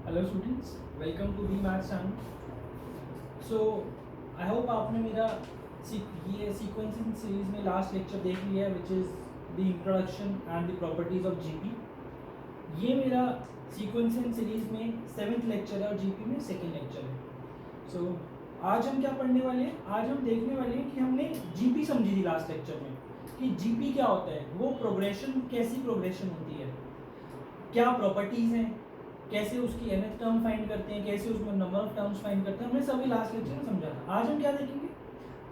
Hello students, welcome to the maths channel. So I hope आपने मेरा ये sequencing series में लास्ट लेक्चर देख लिया है, which is the introduction and the properties of GP. ये मेरा सीक्वेंसिंग सीरीज में 7th लेक्चर है और जीपी में 2nd लेक्चर है। सो आज हम क्या पढ़ने वाले हैं? आज हम देखने वाले हैं कि हमने जीपी समझी थी लास्ट लेक्चर में कि जीपी क्या होता है, वो प्रोग्रेशन कैसी प्रोग्रेशन होती है, क्या प्रॉपर्टीज़ हैं, कैसे उसकी nth टर्म फाइंड करते हैं, कैसे उसमें नंबर ऑफ टर्म्स फाइंड करते हैं, हमने सभी लास्ट लेक्चर में समझा था। आज हम क्या देखेंगे?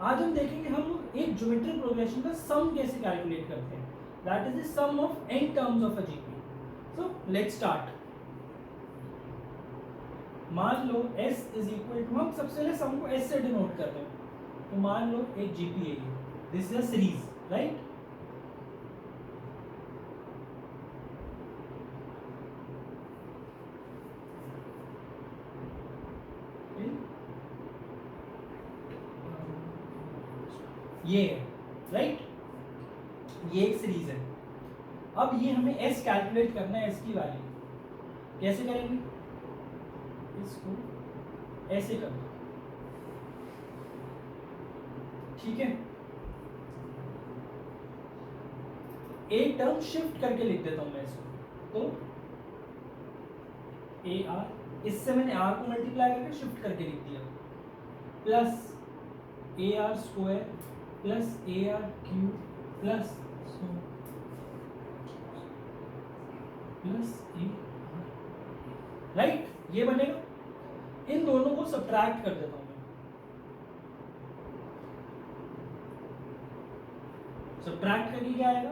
आज हम देखेंगे हम एक ज्योमेट्रिक प्रोग्रेशन का सम कैसे कैलकुलेट करते हैं, that is the sum of n terms of a GP. So let's start. मान लो s इज इक्वल टू, हम सबसे पहले सम को s से डिनोट करते हैं। तो मान लो एक जीपी है, this is a series, right? ये है, राइट? ये एक सीरीज है। अब ये हमें s कैलकुलेट करना है, s की वैल्यू कैसे करेंगे? इसको ऐसे कर दो, ठीक है? एक टर्म शिफ्ट करके लिख देता हूं मैं इसको, तो ए आर, इससे मैंने आर को मल्टीप्लाई करके शिफ्ट करके लिख दिया, plus A R square plus A R cube plus A, right? ये बनेगा। इन दोनों को सब्ट्रैक्ट कर देता हूं मैं। सब्ट्रैक्ट करके क्या आएगा?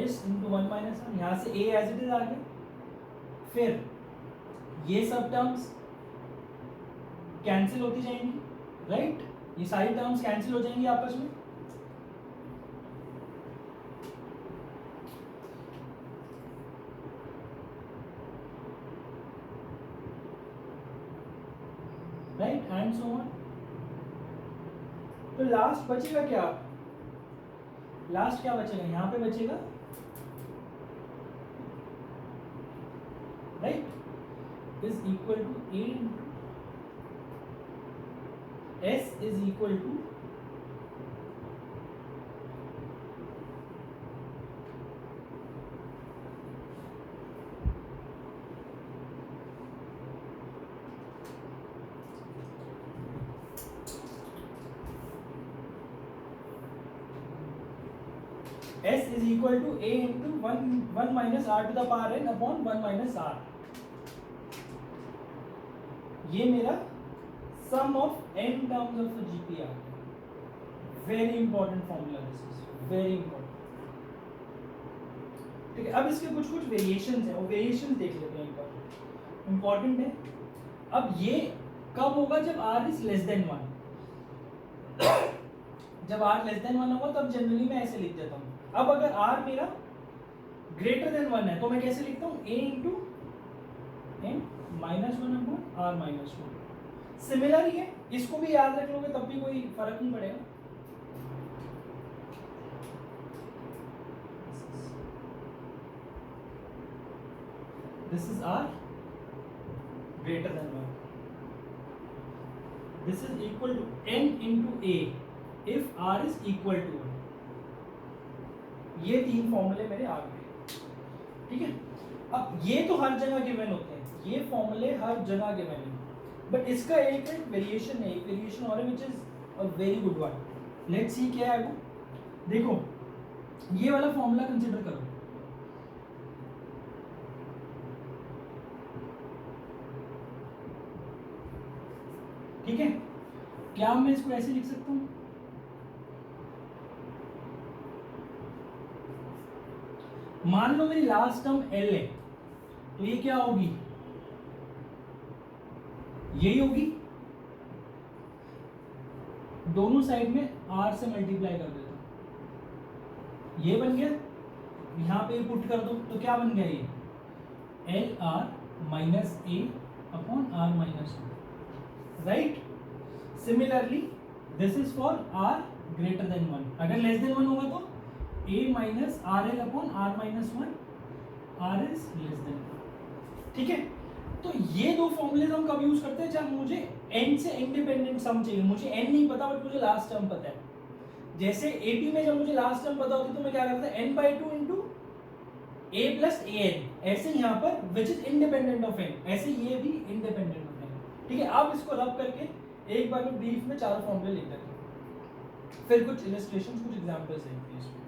s इंटू 1 माइनस वन, यहां से a एज इट इज आ गया। फिर ये सब टर्म्स कैंसिल होती जाएंगी, राइट? ये सारी टर्म्स कैंसिल हो जाएंगी आपस में। Right, and so on. तो लास्ट बचेगा क्या? लास्ट क्या बचेगा? यहां पे बचेगा, right, is equal to a into s is equal to s is equal to a into one minus are to the power n upon 1 minus R. ये मेरा sum of n terms of the GP आ गया। Very important formula, this is very important. ठीक है, अब इसके कुछ कुछ वेरिएशंस हैं, वो वेरिएशंस देख लेते हैं एक बार, इंपॉर्टेंट है। अब ये कब होगा? जब r इज लेस देन 1। जब r लेस देन 1 होगा तब जनरली मैं ऐसे लिख देता हूँ। अब अगर r मेरा ग्रेटर देन 1 है तो मैं कैसे लिखता हूँ? a into n minus 1 upon r minus 1। Similar ही है, इसको भी याद रख लोगे तब भी कोई फर्क नहीं पड़ेगा। This is r greater than 1. This is equal to n into a if r is equal to 1. ये तीन फॉर्मूले मेरे आ गए, ठीक है? अब ये तो हर जगह गिवन होते हैं, ये फॉर्मूले हर जगह गिवन है, बट इसका एक वेरिएशन है, एक वेरिएशन और है which is a very good one. Let's see क्या है वो। देखो, ये वाला फॉर्मूला कंसीडर करो, ठीक है? क्या मैं इसको ऐसे लिख सकता हूं? मान लो मेरी लास्ट टर्म l है, तो ये क्या होगी? यही होगी। दोनों साइड में r से मल्टीप्लाई कर देता हूं, ये बन गया। यहां पे पुट कर दो तो क्या बन गया? ये L R minus A upon R minus 2, right? Similarly this is for r greater than 1। अगर लेस देन 1 होगा तो a minus R L upon R minus 1 r is less than, ठीक है। तो ये दो फॉर्मूले हम कब यूज करते हैं, जब मुझे n से इंडिपेंडेंट सम चाहिए, मुझे n नहीं पता बट मुझे लास्ट टर्म पता है। जैसे AP में जब मुझे लास्ट टर्म पता होती तो मैं क्या करता n/2 into a plus an, ऐसे यहाँ पर which is independent of n, ऐसे ये भी इंडिपेंडेंट ऑफ n, ठीक है। अब इसको रब करके एक बार में ब्रीफ में चार फॉर्मूले लिख देते हैं, फिर कुछ इलस्ट्रेशंस, कुछ एग्जांपल्स देखते हैं इसमें।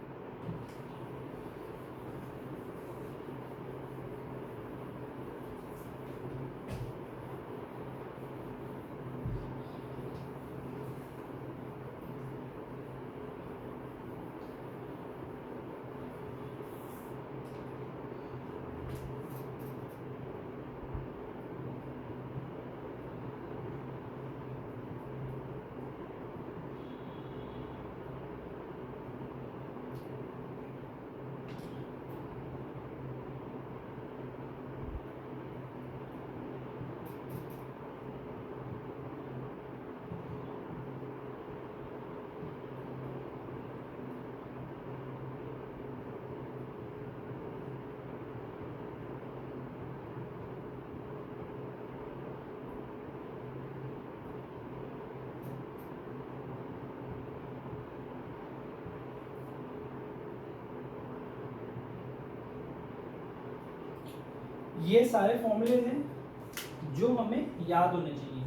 ये सारे फॉर्मूले हैं जो हमें याद होने चाहिए,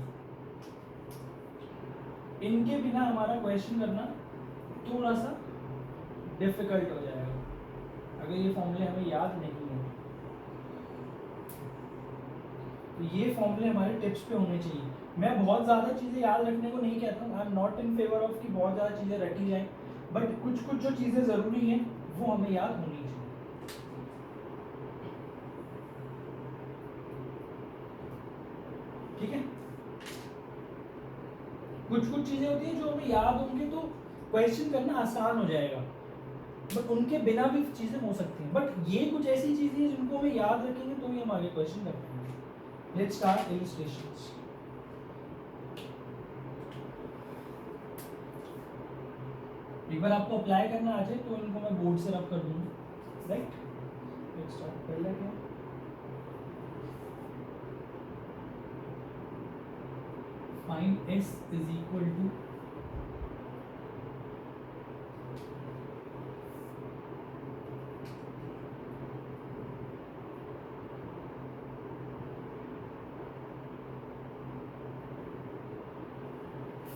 इनके बिना हमारा क्वेश्चन करना थोड़ा सा डिफिकल्ट हो जाएगा अगर ये फॉर्मूले हमें याद नहीं है। तो ये फॉर्मूले हमारे टिप्स पे होने चाहिए। मैं बहुत ज़्यादा चीज़ें याद रखने को नहीं कहता हूँ, I am not in favour of कि बहुत ज़्यादा चीज़ें रटी जाएं, बट कुछ कुछ जो चीज़ें ज़रूरी हैं वो हमें याद होनी चाहिए, ठीक है। कुछ कुछ चीजें होती हैं जो हमें याद होंगी तो क्वेश्चन करना आसान हो जाएगा, बट उनके बिना भी चीजें हो सकती हैं। बट ये कुछ ऐसी चीजें हैं जिनको हमें याद रखेंगे तो ही हम आगे क्वेश्चन कर पाएंगे। Let's start illustrations. एक बार आपको अप्लाई करना आ जाए तो इनको मैं बोर्ड से रब कर दूंगा, राइट। Let's start. पहला क्या, find s is equal to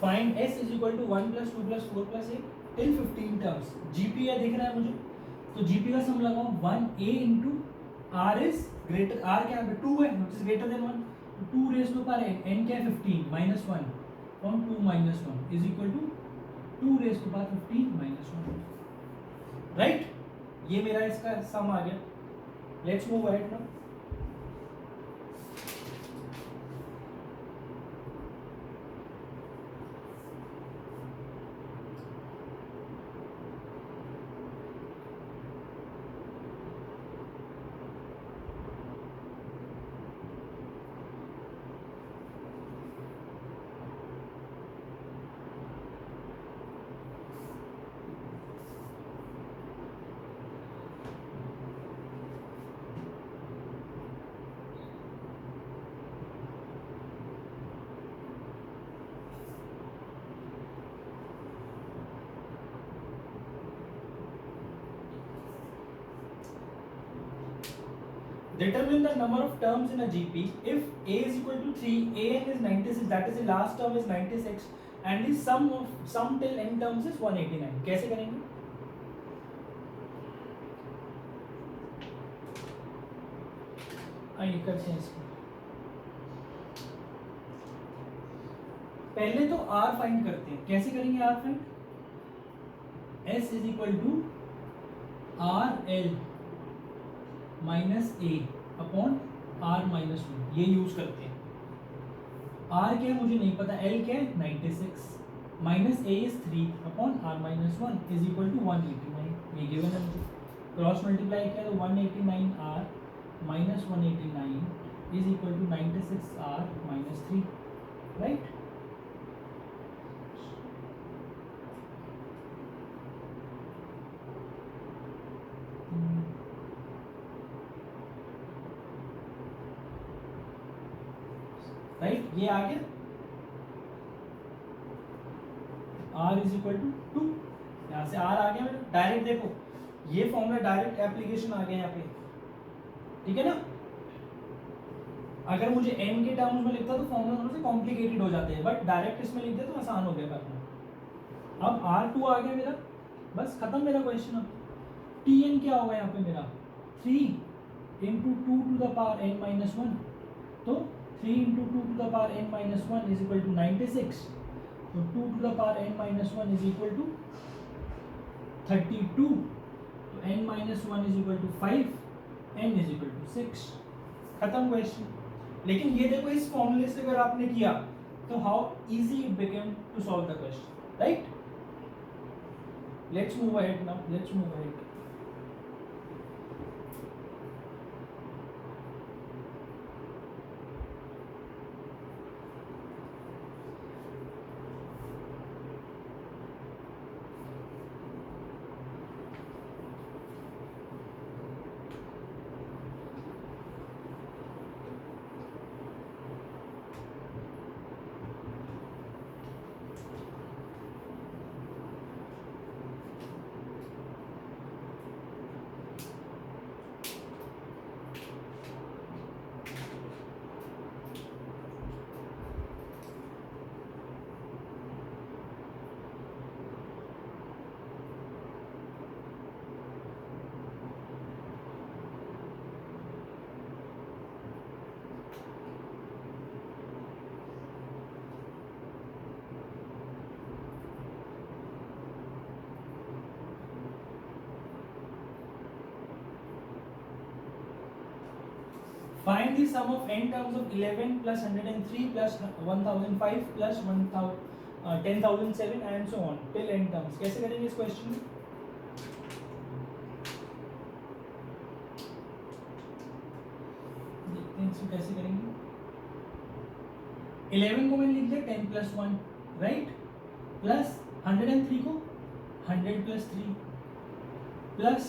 find s is equal to 1 plus 2 plus 4 plus 8 till 15 terms। GP या दिख रहा है मुझे, तो GP का सम लगाओ 1a into r is greater, r क्या है 2 है, which is greater than 1, 2 raised to power n क्या है 15 minus 1 from 2 minus 1 is equal to 2 raised to power 15 minus 1, right. ये मेरा इसका सम आ गया। Let's move ahead now. Determine the number of terms in a GP. If a is equal to 3, an is 96, that is the last term is 96 and the sum till n terms is 189. कैसे करेंगे? आइए करते हैं इसको। पहले तो r find करते हैं। कैसे करेंगे r find? s is equal to RL minus A upon R minus 1, ये यूज करते हैं। आर क्या है मुझे नहीं पता, एल क्या है 96 minus A is 3 upon R minus 1 is equal to 189, ये गिवन है मुझे। क्रॉस मल्टीप्लाई किया तो 189 R minus 189 is equal to 96 R minus 3, right. Right, ये आ गया r इज इक्वल टू 2, यहाँ से r आ गया मेरा डायरेक्ट। देखो ये फॉर्मूला डायरेक्ट एप्लीकेशन आ गया यहाँ पे, ठीक है ना। अगर मुझे n के टर्म्स में लिखता तो फॉर्मूला थोड़े से कॉम्प्लिकेटेड हो जाते हैं, बट डायरेक्ट इसमें लिख दे तो आसान हो गया करना। अब r2 आ गया मेरा, बस खत्म मेरा क्वेश्चन। अब tn क्या होगा यहाँ पे मेरा 3 into two to the power n minus one, तो 3 into two to the power n minus one is equal to 96, तो 2 to the power n minus one is equal to 32, तो n minus one is equal to 5, n is equal to 6, खत्म question. लेकिन ये देखो इस फॉर्मूले से अगर आपने किया तो how easy it became to solve the question, right. Let's move ahead now, let's move ahead. Find the sum of n terms of 11 plus 103 plus 1005 plus 10,007 and so on till n terms। कैसे करेंगे इस question में? देखते हैं इसको कैसे करेंगे। 11 को मैंने लिख दिया 10 प्लस 1, राइट, प्लस 103 को 100 प्लस 3 प्लस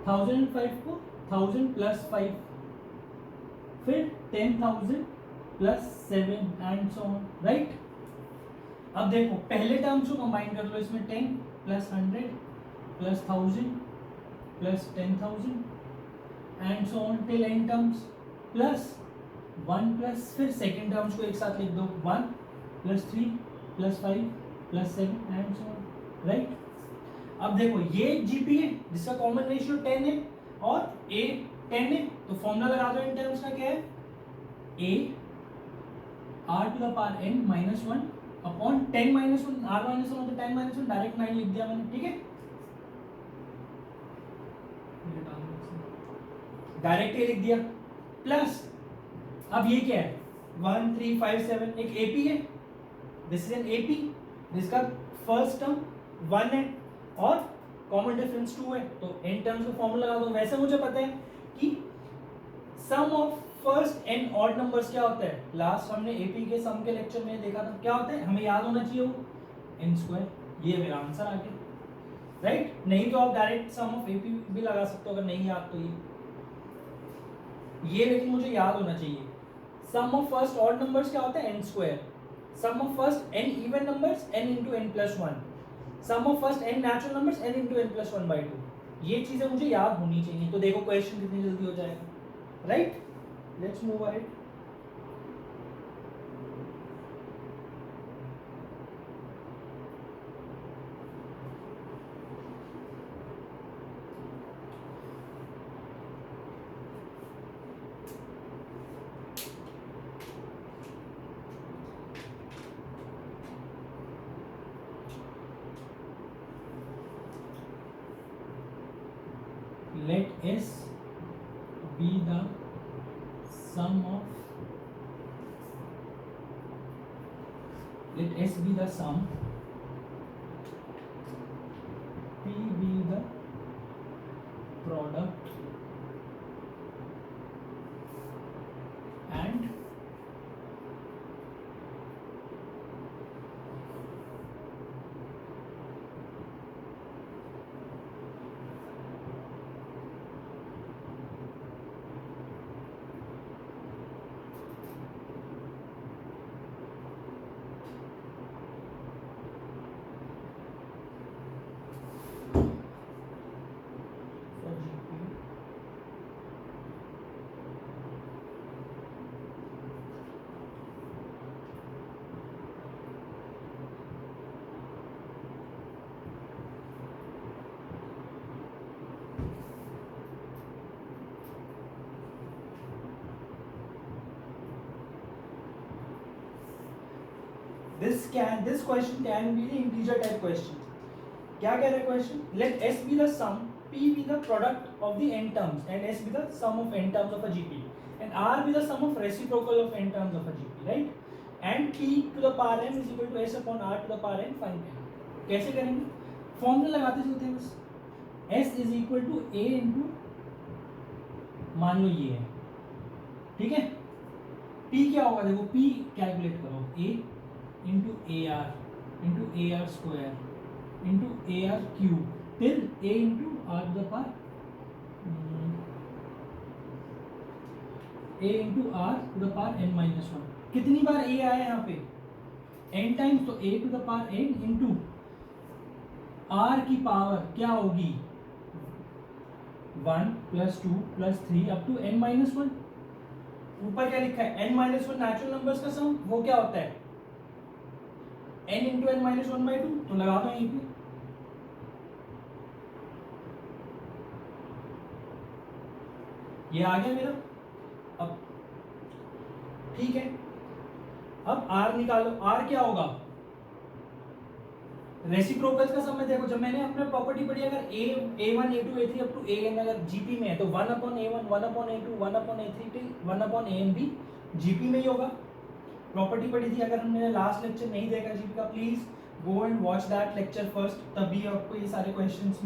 1005 को 1000 प्लस 5, फिर 10,000 plus 7 and so on, right. अब देखो पहले टर्म्स को कंबाइन कर लो, इसमें 10 plus 100 plus 1000 plus 10,000 and so on till N terms, plus 1 plus फिर सेकेंड टर्म्स को एक साथ लिख दो 1 plus 3 plus 5 plus 7 and so on, right. अब देखो ये एक जीपी है जिसका कॉमन रेशियो 10 है और a 10 है, तो फॉर्मूला लगा दो इन टर्म्स का, क्या है a r to the power n minus one upon 10 minus one, r minus one मतलब 10 माइनस वन, डायरेक्ट 9 लिख दिया मैंने, ठीक है, डायरेक्ट a लिख दिया। प्लस अब ये क्या है 1 3 5 7, एक ap है, दिस इज एन ap जिसका फर्स्ट टर्म 1 है और कॉमन डिफरेंस 2 है, तो n टर्म्स का फॉर्मूला लगा दो। वैसे मुझे पता है कि sum of first n odd numbers क्या होता है, लास्ट हमने एपी के सम के लेक्चर में देखा था, क्या होता है हमें याद होना चाहिए वो n स्क्वायर। ये मेरा आंसर आ गया, राइट। नहीं तो आप डायरेक्ट सम ऑफ एपी भी लगा सकते हो अगर नहीं याद तो ये लेकिन मुझे याद होना चाहिए। Sum of first odd numbers क्या होता है n square, sum of first n even numbers n into n plus one, sum of first n natural numbers n into n plus one by two. ये चीजें मुझे याद होनी चाहिए, तो देखो क्वेश्चन कितनी जल्दी हो जाएगा, right. Let's move ahead. Let S be the sum of, let S be the sum, P be the product and This question can be the integer type question. क्या कह रहा है question? Let S be the sum, P be the product of the n terms, and S be the sum of n terms of a GP, and R be the sum of reciprocal of n terms of a GP, right? And P to the power n is equal to S upon R to the power n, find करना. कैसे करेंगे? Formula लगाते चलते हैं बस. S is equal to A into, मान लो ये है, ठीक है. P क्या होगा? देखो P कैलकुलेट करो, A into AR square into AR cube till A into R to the power A into R to the power n minus 1. कितनी बार A आया यहाँ पे? n टाइम्स, तो A to the power n into R की power क्या होगी? 1 plus 2 plus 3 up to n minus 1. ऊपर क्या लिखा है? n minus 1 नेचुरल नंबर्स का सम, वो क्या होता है? n into n minus 1 by 2. तो लगा दो यहीं पे. ये आ गया मेरा. अब ठीक है, अब R निकालो. R क्या होगा? रेसिप्रोकल्स का सम में देखो, जब मैंने अपने प्रॉपर्टी पढ़ी, अगर A1 A2 A3 up to AN अगर GP में है तो 1 upon A1 1 upon A2 1 upon A3 till 1 upon AN भी GP में ही होगा. प्रॉपर्टी पढ़ी थी, अगर हमने लास्ट लेक्चर नहीं देखा GP का, please go and watch that lecture first, तभी आपको ये सारे क्वेश्चंस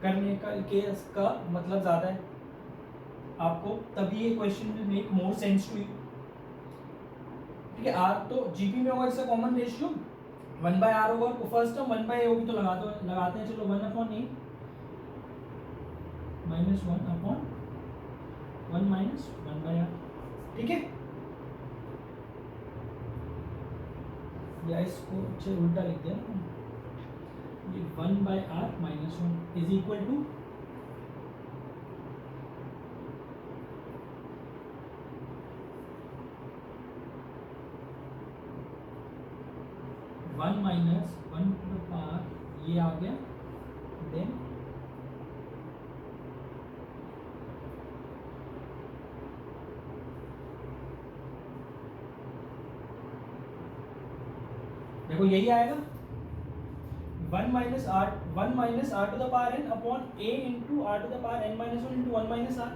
करने का केस का मतलब ज़्यादा है आपको, तभी ये question will make more sense to you. ठीक है, R तो GP में होगा, इसका कॉमन रेशियो 1/R होगा. फर्स्ट टर्म 1/A होगी, तो लगाते हैं. चलो 1 upon A minus 1 upon 1 minus 1/R. ठीक है, या इसको अच्छे उल्टा लिख दिया ना, ये 1/R minus 1 is equal to 1 minus 1 to the power, ये आ गया, देन देखो यही आएगा 1 minus r to the power n upon A into r to the power n minus 1 into 1 minus r,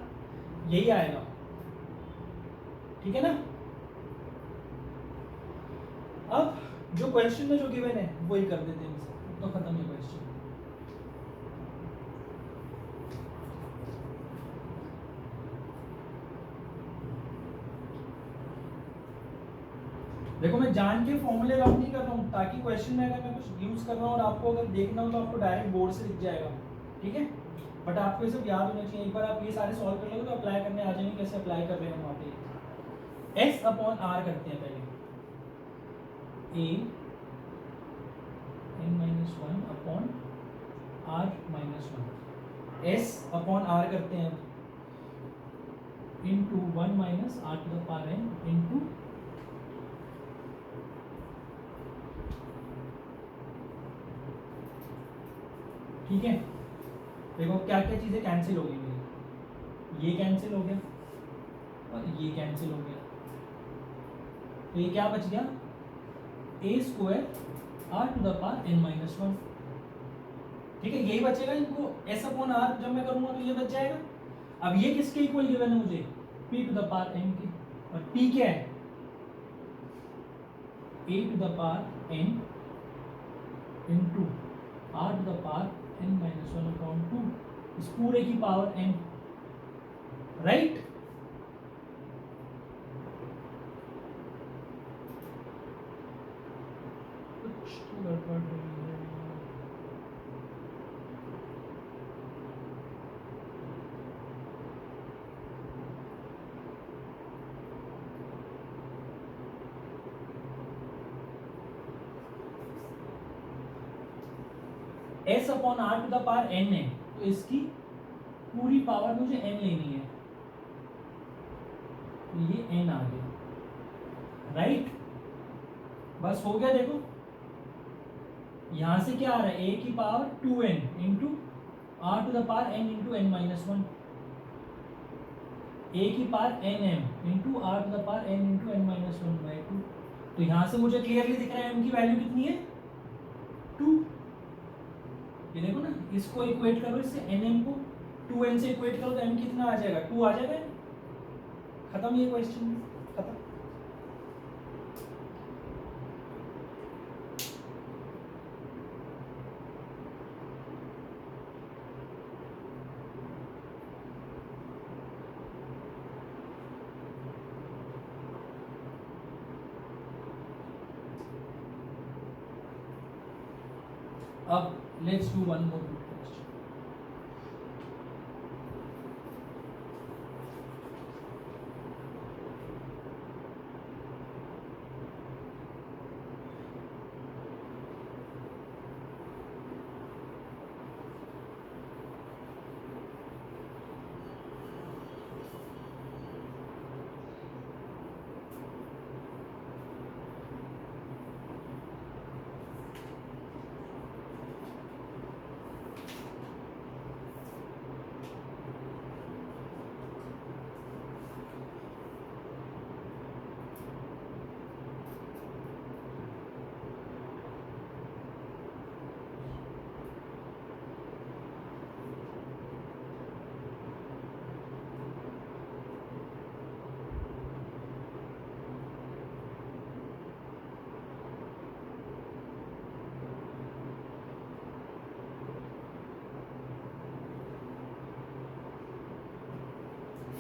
यही आएगा. ठीक है ना. अब जो क्वेश्चन में जो गिवन है वही कर देते हैं, तो खत्म है क्वेश्चन. देखो मैं जान के फॉर्मूले लॉक नहीं कर रहा हूँ, ताकि क्वेश्चन में अगर मैं कुछ यूज कर रहा हूँ और आपको अगर देखना हो तो आपको डायरेक्ट बोर्ड से दिख जाएगा. ठीक है, बट आपको ये सब याद होना चाहिए. एक बार आप ये सारे सॉल्व कर लोगे तो अप्लाई करने आ जाएंगे. कैसे अप्लाई कर रहे हैं वहाँ पे? S अपॉन R करते हैं पहले. A n minus 1 upon R minus 1. S upon R करते हैं into 1 minus R to the power n into ठीक है. देखो क्या क्या चीजें कैंसिल हो गई मेरी. ये कैंसिल हो गया और ये कैंसिल हो गया, तो ये क्या बच गया? A square R to the power n minus 1. ठीक है, यही बचेगा. इनको S अपॉन R जब मैं करूंगा तो ये बच जाएगा. अब ये किसके इक्वल गिवन है मुझे? P to the power n के. और P क्या है? A to the power n into R to the power n minus 1 upon 2, इस पूरे की पावर n, राइट. कुछ तो गड़बड़ है. S upon R to the power n है, तो इसकी पूरी पावर मुझे n लेनी है, तो ये n आ गया, राइट. बस हो गया. देखो यहां से क्या आ रहा है? a की power 2n into R to the power n into n minus 1, a की power nm into R to the power n into n minus 1 by 2. तो यहां से मुझे क्लियरली दिख रहा है m की वैल्यू कितनी है 2। ये देखो ना, इसको इक्वेट करो इससे nm को 2n से इक्वेट करो तो m कितना आ जाएगा 2 आ जाएगा। खत्म ये क्वेश्चन, खत्म। अब let's do one more question.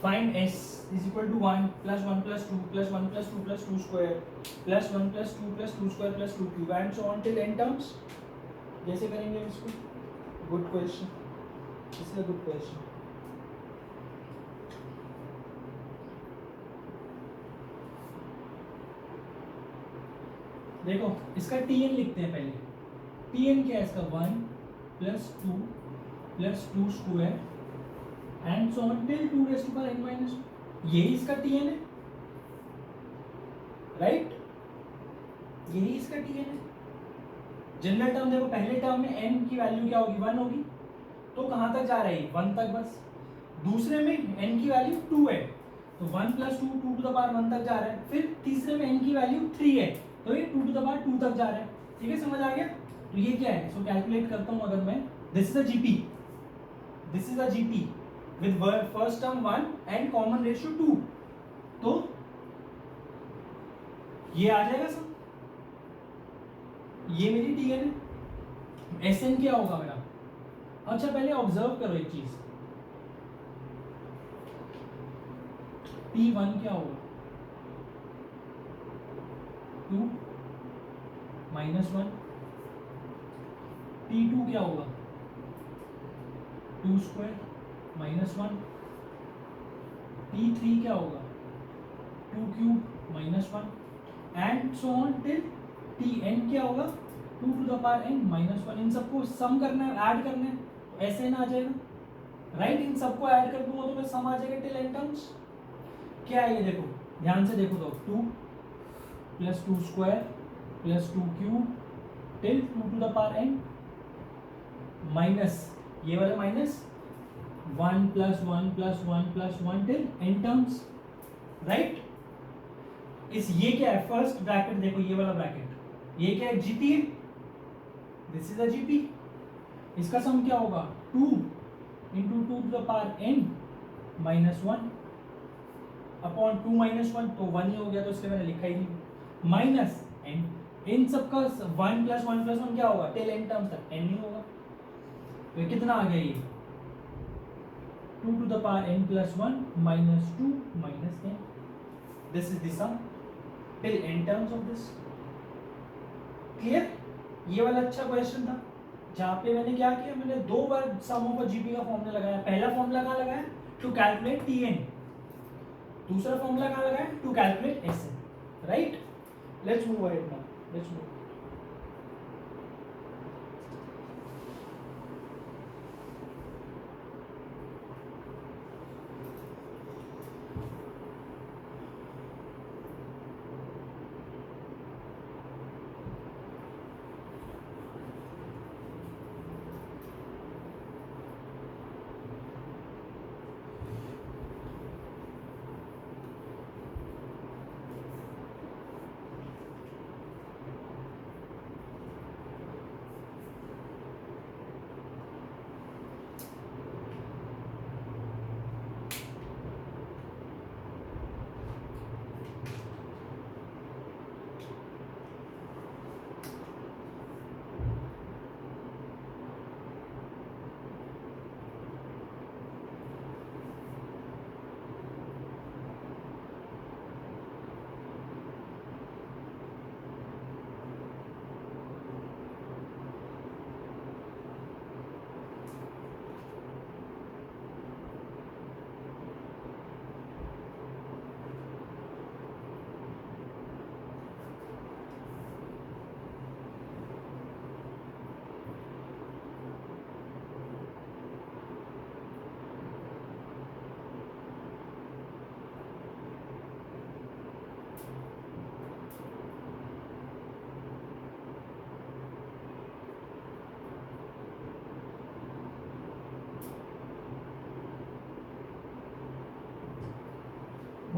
Find s is equal to 1 plus 1 plus 2 plus 1 plus 2 plus 2 square plus 1 plus 2 plus 2 square plus 2 cube and so on till n terms। जैसे करेंगे इसको? Good question, this is a good question. देखो इसका tn लिखते हैं पहले। tn क्या है इसका 1 plus 2 plus 2 square and so on till 2 raised to power n minus 2। यही इसका tn है, राइट? यही इसका tn है। जनरल टर्म देखो, पहले टर्म में n की वैल्यू क्या होगी 1 होगी, तो कहां तक जा रही है 1 तक बस। दूसरे में n की वैल्यू 2 है तो 1 plus 2 2 to the power 1 तक जा रहा है। फिर तीसरे में n की वैल्यू 3 है तो ये 2 to the power 2 तक जा रहा है। ठीक है, समझ आ गया? तो ये क्या है, इसको कैलकुलेट करता हूं अगर मैं। This is a GP, this is a GP with first term 1 and common ratio 2, तो ये आ जाएगा सब। ये मेरी tn है। sn क्या होगा मेरा? अच्छा पहले ऑब्जर्व करो एक चीज, t1 क्या होगा 2 minus 1, t2 क्या होगा 2 square minus 1, t3 क्या होगा 2 cube minus 1 and so on till tn क्या होगा 2 to the power n minus 1। इन सबको सम करना है, ऐड करना है, तो sn आ जाएगा, राइट? इन सबको ऐड कर दूंगा तो मैं सम आ जाएगा टिल n टर्म्स। क्या है ये देखो, ध्यान से देखो तो 2 plus 2 square plus 2 cube till 2 to the power n minus ये वाला minus 1 plus 1 plus 1 plus 1 till n terms, right? इस ये क्या है, फर्स्ट ब्रैकेट देखो, ये वाला ब्रैकेट, ये क्या है जीपी है, दिस इज अ जीपी। इसका सम क्या होगा 2 into 2 to the power n minus 1 upon 2 minus 1, तो 1 ही हो गया तो इसलिए मैंने लिखा ही नहीं, माइनस n। इन सबका 1 plus 1 plus 1 क्या होगा टिल n टर्म्स तक n ही होगा। तो कितना आ गया ये 2 to the power n plus 1 minus 2 minus n। This is the sum till n terms of this। Clear? ये वाला अच्छा क्वेश्चन था जहाँ पे मैंने क्या किया, मैंने दो बार सम ऑफ जीपी का फॉर्मूला लगाया। पहला फॉर्मूला कहाँ लगाया टू कैलकुलेट tn, दूसरा फॉर्मूला कहाँ लगाया to calculate sn, right? Let's move ahead now, let's move.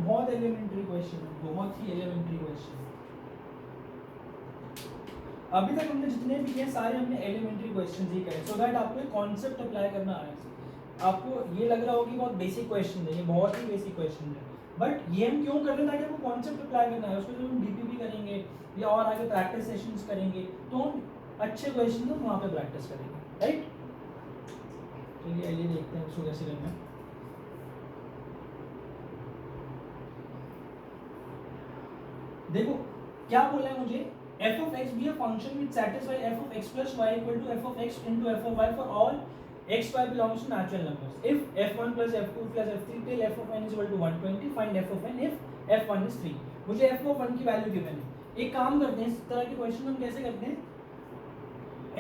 बहुत एलिमेंट्री क्वेश्चन है, बहुत ही एलिमेंट्री क्वेश्चन। अभी तक हमने जितने भी किए सारे हमने एलिमेंट्री क्वेश्चन ही करे, सो दैट आपको एक कॉन्सेप्ट अप्लाई करना आए। आपको ये लग रहा हो कि बहुत बेसिक क्वेश्चन है, ये बहुत ही बेसिक क्वेश्चन है, बट ये हम क्यों कर रहे हैं ताकि आपको कॉन्सेप्ट अप्लाई करना है। उसको जब हम डीपीपी करेंगे या और आगे प्रैक्टिस सेशंस करेंगे तो हम अच्छे क्वेश्चन हम वहाँ पे प्रैक्टिस करेंगे, राइट। चलिए आइए देखते हैं उसको कैसे करना है। देखो क्या बोला है मुझे, f of x be a function which satisfy f of x plus y equal to f of x into f of y for all x y belongs to natural numbers. If f1 plus f2 plus f3 till f of n is equal to 120, find f of n if f1 is 3. मुझे f of 1 की value given है। एक काम करते हैं, इस तरह के क्वेश्चन हम कैसे करते हैं,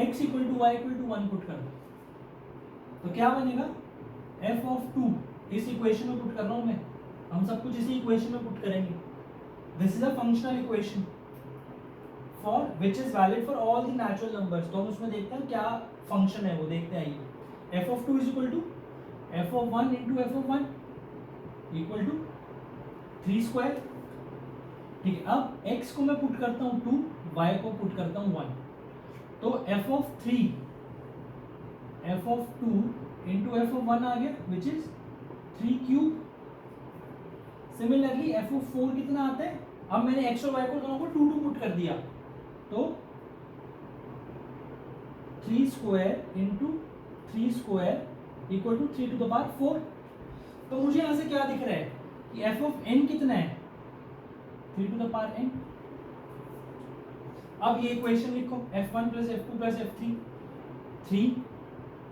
x equal to y equal to 1 put कर दो, तो क्या बनेगा, f of 2 इस इक्वेशन में पुट कर रहा हूँ मैं, हम सब कुछ इसी इक्वेशन में पुट करेंगे। This is a functional equation for which is valid for all the natural numbers. तो हम उसमें देखते हैं क्या फंक्शन है वो, देखते हैं आइए। f of 2 is equal to f of 1 into f of 1 equal to 3 square। ठीक है, अब x को मैं पुट करता हूँ 2, y को पुट करता हूँ 1, तो f of 3 f of 2 into f of 1 आ गया which is 3 cube। Similarly f of 4 कितना आता है, अब मैंने x और y को दोनों को 2 2 पुट कर दिया, तो 3 square into 3 square equal to 3 to the power 4। तो मुझे यहाँ से क्या दिख रहा है कि f of n कितना है, 3 टू द पावर n। अब ये इक्वेशन लिखो, f1 plus f2 plus f3, 3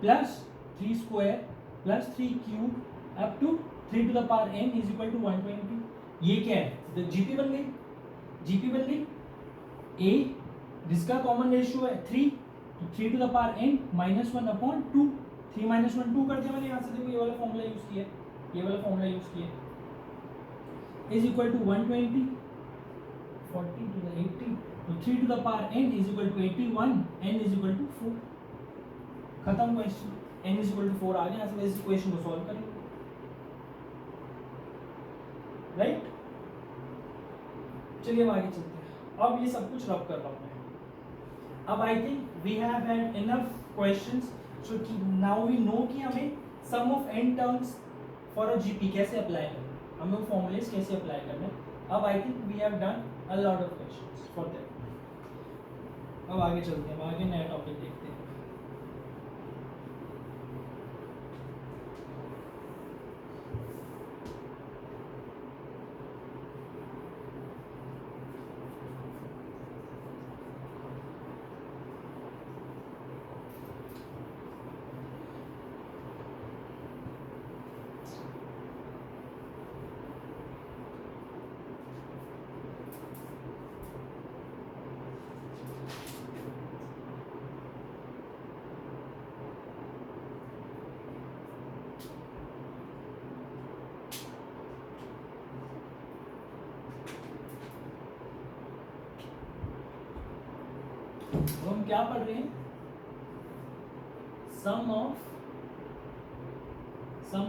plus 3 square plus 3 cube up to 3 to the power n is equal to 120। ये क्या है, तो जीपी बन गई, जीपी बन गई a जिसका कॉमन रेशियो है 3, तो 3 to the power n minus 1 upon 2, 3 minus 1 2 कर दिया मैंने यहाँ से, देखो ये वाला फॉर्मूला यूज किया, ये वाला फॉर्मूला यूज किया, is equal to 120 40 to the 80, तो 3 to the power n is equal to 81, n is equal to 4। खत्म question, n is equal to 4 आ गया, यहाँ से इस इक्वेशन को सॉल्व करेंगे, राइट। चलिए अब आगे चलते हैं, अब ये सब कुछ रब कर रहा हूँ मैं। अब I think we have had enough questions, so now we know कि हमें sum of n terms for a GP कैसे अप्लाई करना है, हमें वो फॉर्मूलेस कैसे अप्लाई करना है। अब I think we have done a lot of questions for that. अब आगे चलते हैं, आगे नया टॉपिक देखते हैं। तो हम क्या पढ़ रहे हैं, सम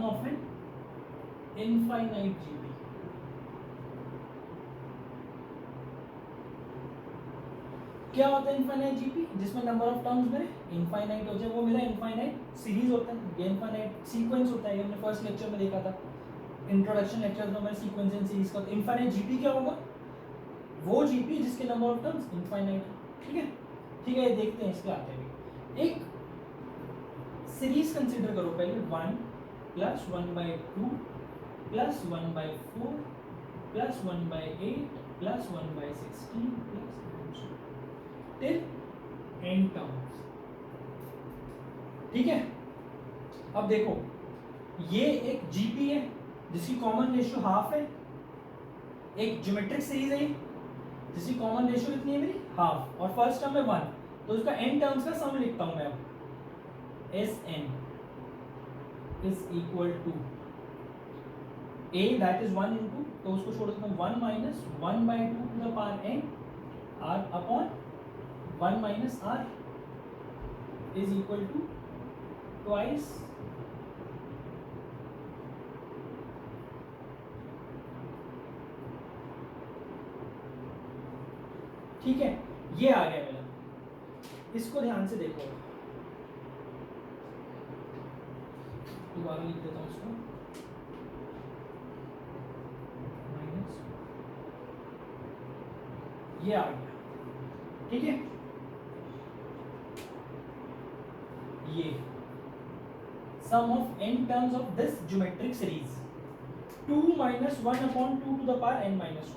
ऑफ एन इनफाइनाइट जीपी। क्या होता है इनफाइनाइट जीपी, जिसमें नंबर ऑफ टर्म्स मेरे इनफाइनाइट हो जाए, वो मेरा इनफाइनाइट सीरीज होता है, ये इनफाइनाइट सीक्वेंस होता है। ये हमने फर्स्ट लेक्चर में देखा था, इंट्रोडक्शन लेक्चर में हमारे सीक्वेंस एंड सीरीज का। इनफाइनाइट जीपी क्या होगा, वो जीपी जिसके नंबर ऑफ टर्म्स इनफाइनाइट है। ठीक है, ठीक है, ये देखते हैं इसके आते हुए। एक सीरीज कंसीडर करो पहले, 1 plus 1/2 plus 1/4 plus 1/8 plus 1/16 plus till n terms. ठीक है, अब देखो ये एक जीपी है जिसकी कॉमन रेशियो हाफ है, एक ज्योमेट्रिक सीरीज है जिसकी कॉमन रेशियो कितनी है मेरी, हाफ, और फर्स्ट टर्म है 1, तो उसका n टर्म्स का सम लिखता हूं मैं अब, Sn is equal to a that is 1 into, तो उसको छोड़ देता हूँ 1 minus 1/2 to the power n r upon 1 minus r is equal to twice ठीक है, ये आ गया मेरा, इसको ध्यान से देखो, दोबारा लिख देता हूँ इसको, माइनस, ये आ गया, ठीक है, ये sum of n terms of this geometric series 2 minus 1 upon 2 to the power n minus 1.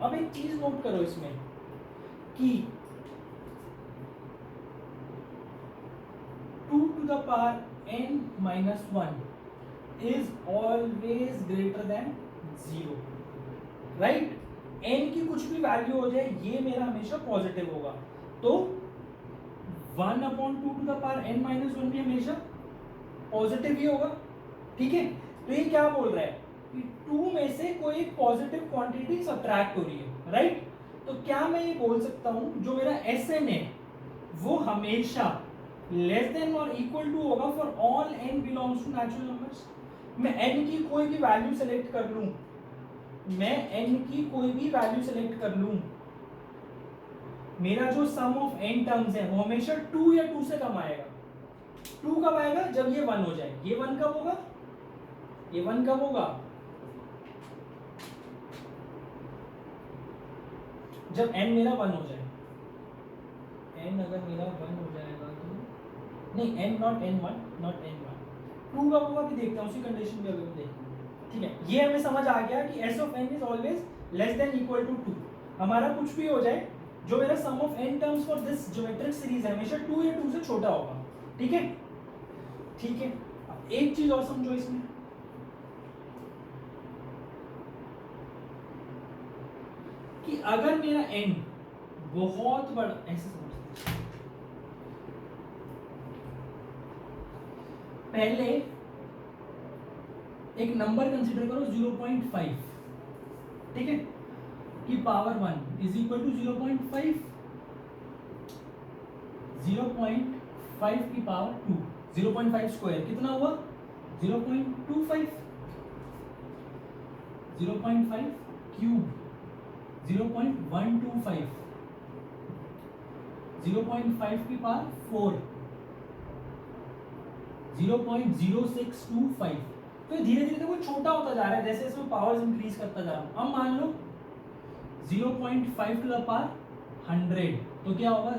अब एक चीज नोट करो इसमें कि 2 to the power n minus 1 is always greater than 0, right? n की कुछ भी वैल्यू हो जाए ये मेरा हमेशा पॉजिटिव होगा, तो 1 upon 2 to the power n minus 1 भी हमेशा पॉजिटिव ही होगा, ठीक है। तो ये क्या बोल रहा है कि 2 में से कोई एक पॉजिटिव क्वांटिटी सब्ट्रैक्ट हो रही है, राइट? तो क्या मैं ये बोल सकता हूं जो मेरा Sn है वो हमेशा लेस देन और इक्वल टू होगा for all n belongs to natural numbers. मैं n की कोई भी वैल्यू सेलेक्ट कर लूं, मैं n की कोई भी वैल्यू सेलेक्ट कर लूं, मेरा जो सम ऑफ n टर्म्स है वो हमेशा 2 या 2 से कम आएगा। 2 कब आएगा? जब ये 1 हो जाए। ये 1 कब होगा? ये 1 कब होगा? जब n मेरा 1 हो जाए। n अगर मेरा 1 हो जाएगा तो नहीं, n not n1, not n1, 2 कब होगा भी देखते हैं, उसी कंडीशन में अभी हम देखेंगे, ठीक है। ये हमें समझ आ गया कि s of n is always less than equal to 2। हमारा कुछ भी हो जाए, जो मेरा sum of n terms for this geometric series है हमेशा 2 या 2 से छोटा होगा, ठीक है, ठीक है। अब एक चीज और समझो इसमें कि अगर मेरा n बहुत बड़ा, ऐसे समझो, पहले एक नंबर कंसीडर करो 0.5, ठीक है, की पावर 1 इज इक्वल टू 0.5, 0.5 की पावर 2, 0.5 स्क्वायर कितना हुआ? 0.25, 0.5 क्यूब 0.125, 0.5 की पावर 4, 0.0625। तो धीरे धीरे वो छोटा होता जा रहा है जैसे इसमें पावर्स इंक्रीज करता जा रहा हूं। अब मान लो 0.5 टू द पावर 100, तो क्या होगा?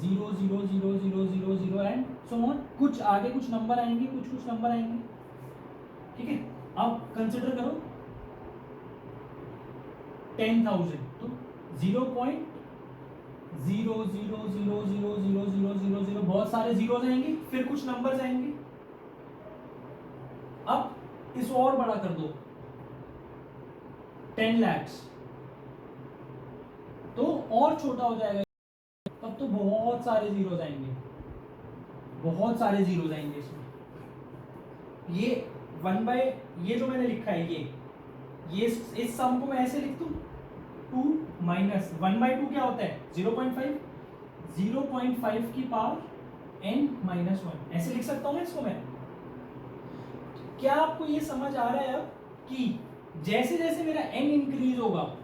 0.00000 एंड सो ऑन, कुछ आगे कुछ नंबर आएंगे, कुछ नंबर आएंगे, ठीक है। अब कंसिडर करो 10,000, तो 0.0000000, बहुत सारे जीरोस आएंगे, फिर कुछ नंबर्स आएंगे। अब इसको और बड़ा कर दो 10 lakhs, तो और छोटा हो जाएगा, तब तो बहुत सारे जीरोस आएंगे, बहुत सारे जीरोस आएंगे इसमें। ये 1 बाय, ये जो मैंने लिखा है ये इस सम को मैं ऐसे लिख दूं, 2 माइनस 1 बाय 2 क्या होता है? 0.5, 0.5 की पावर n माइनस 1, ऐसे लिख सकता हूं मैं इसको। मैं क्या आपको ये समझ आ रहा है अब कि जैसे जैसे मेरा n इंक्रीज होगा,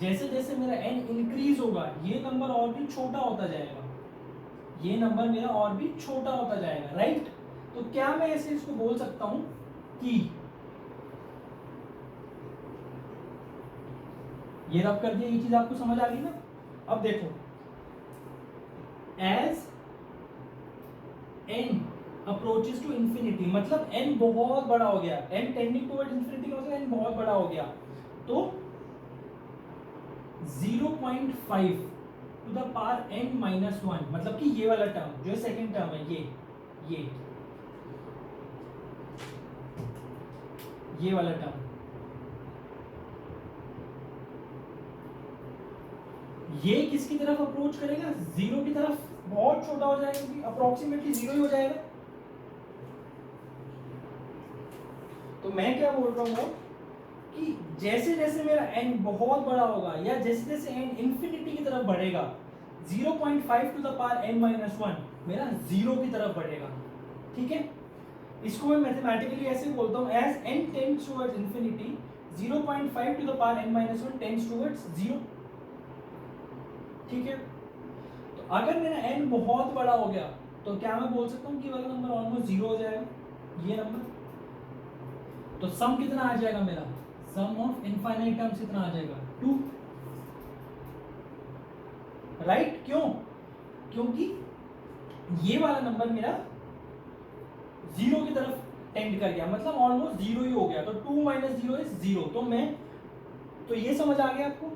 जैसे जैसे मेरा n इंक्रीज होगा, ये नंबर और भी छोटा होता जाएगा, ये नंबर मेरा और भी छोटा होता जाएगा, राइट? तो क्या मैं ऐसे इसको बोल सकता हूं कि ये रब कर दिया, ये चीज आपको समझ आ गई ना? अब देखो, as n approaches to infinity, मतलब n बहुत बड़ा हो गया, n टेंडिंग टुवर्ड्स इंफिनिटी का मतलब n बहुत बड़ा हो गया, तो 0.5 to the power n minus 1, मतलब कि ये वाला टर्म जो सेकंड टर्म है, ये वाला टर्म, ये किसकी तरफ अप्रोच करेगा? जीरो की तरफ, बहुत छोटा हो जाएगा क्योंकि अप्रोक्सीमेटली जीरो ही हो जाएगा। तो मैं क्या बोल रहा हूँ कि जैसे जैसे मेरा n बहुत बड़ा होगा या जैसे जैसे n इंफिनिटी की तरफ बढ़ेगा, 0.5 to the power n minus 1 मेरा जीरो की तरफ बढ़ेगा, ठीक है। इसको मैं मैथमेटिकली ऐसे बोलता हूँ, as n tends towards infinity 0.5 to the power n minus 1 tends towards 0। ठीक है, तो अगर मेरा n बहुत बड़ा हो गया तो क्या मैं बोल सकता हूँ कि वाला नंबर ऑलमोस्ट 0 हो जाएगा, ये नंबर। तो सम कितना आ जाएगा मेरा, सम ऑफ इनफाइनाइट टर्म्स कितना आ जाएगा, 2। राइट, क्यों? क्योंकि ये वाला नंबर मेरा 0 की तरफ टेंड कर गया, मतलब ऑलमोस्ट 0 ही हो गया। तो 2 माइनस 0 इज 0। तो ये समझ आ गया आपको?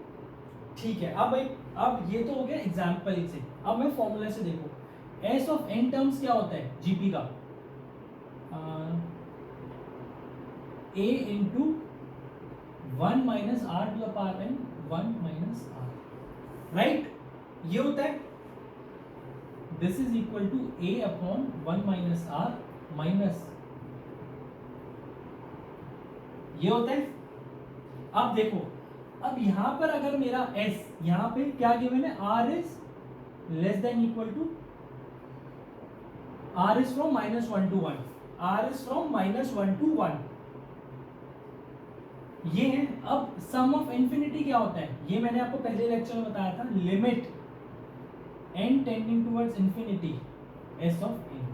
ठीक है, अब ये तो हो गया एग्जाम्पल से। अब मैं फॉर्मूला से देखो, एस ऑफ एन टर्म्स क्या होता है जीपी का, a into 1 minus are to the power n 1 minus r. Right, ये होता है, this is equal to a upon 1 minus r minus, ये होता है। अब देखो, अब यहां पर अगर मेरा s यहां पे क्या गिवन है, r is less than equal to, r is from -1 to 1, r is from -1 to 1, ये है। अब सम ऑफ इंफिनिटी क्या होता है, ये मैंने आपको पहले लेक्चर में बताया था, limit n tending towards infinity s of n।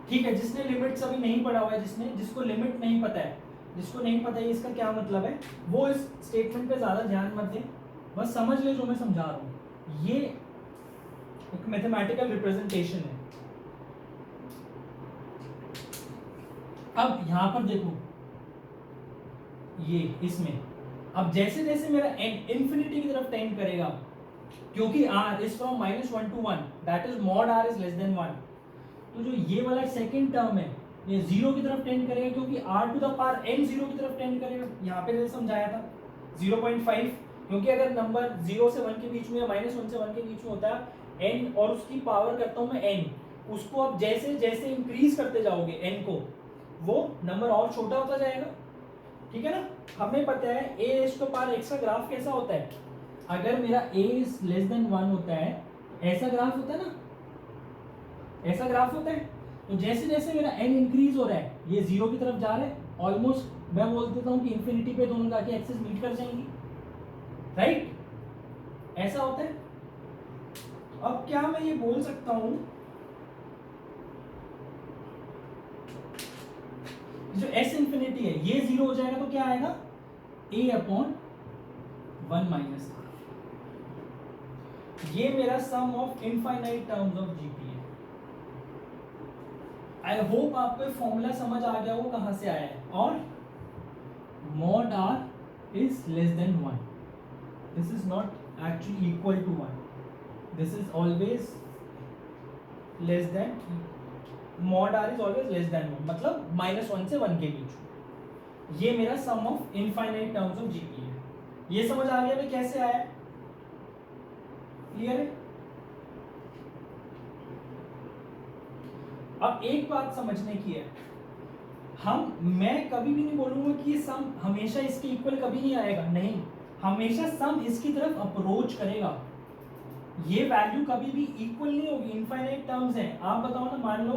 ठीक है, जिसने लिमिट्स अभी नहीं पढ़ा हुआ है, जिसको लिमिट नहीं पता है, जिसको नहीं पता है इसका क्या मतलब है, वो इस स्टेटमेंट पे ज्यादा ध्यान मत दें, बस समझ ले जो मैं समझा रहा हूं। ये एक मैथमेटिकल रिप्रेजेंटेशन है। अब यहां पर देखो, ये इसमें अब जैसे जैसे मेरा n इंफिनिटी की तरफ टेंड करेगा, क्योंकि r is from -1 to 1, that is mod r is less than 1, तो जो ये वाला सेकंड टर्म है ये 0 की तरफ टेंड करेगा, क्योंकि r to the power n 0 की तरफ टेंड करेगा। यहाँ पे जैसे समझाया था 0.5, क्योंकि अगर नंबर 0 से 1 के बीच में या -1 से 1 के बीच में होता है n और उसकी पावर करता हूँ मैं n, उसको अब जैसे जैसे इंक्रीज करते जाओगे n को, वो नंबर और छोटा होता जाएगा। ठीक है ना, हमें पता है a to पावर x का ग्राफ कैसा होता है, अगर मेरा a इज लेस देन 1 होता है, ऐसा ग्राफ होता है ना, ऐसा ग्राफ होता है। तो जैसे जैसे मेरा n इंक्रीज हो रहा है, ये 0 की तरफ जा रहा है, ऑलमोस्ट मैं बोल देता हूँ कि इंफिनिटी पे दोनों जाके एक्सिस मीट कर जाएंगी। राइट, ऐसा होता है। अब क्या मैं ये बोल सकता हूं, जो s इंफिनिटी है ये 0 हो जाएगा तो क्या आएगा, a अपॉन 1 माइनस r। ये मेरा sum of infinite terms of GP है। आई होप आपको फॉर्मूला समझ आ गया वो कहां से आया है। और mod r is less than 1, this is not actually equal to 1, this is always less than, mod r is always less than 1, मतलब -1 से 1 के बीच। ये मेरा sum of infinite terms of GP है। ये समझ आ गया भाई कैसे आया, क्लियर है? अब एक बात समझने की है, मैं कभी भी नहीं बोलूंगा कि ये सम हमेशा इसके इक्वल कभी नहीं आएगा, नहीं, हमेशा सम इसकी तरफ अप्रोच करेगा। ये वैल्यू कभी भी इक्वल नहीं होगी, इनफाइनाइट टर्म्स हैं। आप बताओ ना, मान लो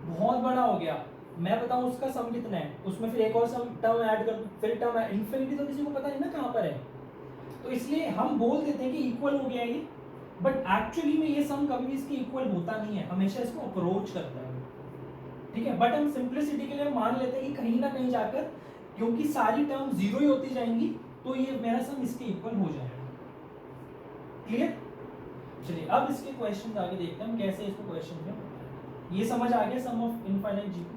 बहुत बड़ा हो गया, मैं बताऊं उसका सम कितना है, उसमें फिर एक और सम टर्म ऐड कर, फिर टर्म इनफिनिटी, तो किसी को पता नहीं ना कहां पर है, तो इसलिए हम बोल देते हैं कि इक्वल हो गया ये, बट एक्चुअली में ये सम कभी भी इसके इक्वल होता नहीं है, हमेशा इसको अप्रोच करता है। ठीक है, बट हम सिंप्लिसिटी के लिए मान लेते हैं कि कहीं ना कहीं जाकर, क्योंकि सारी टर्म 0 ही होती जाएंगी, तो ये मेरा सम इसके इक्वल हो जाएगा। क्लियर? चलिए अब इसके क्वेश्चन आगे देखते हैं हम कैसे इसको क्वेश्चन में, ये समझ आ गया sum of infinite GP.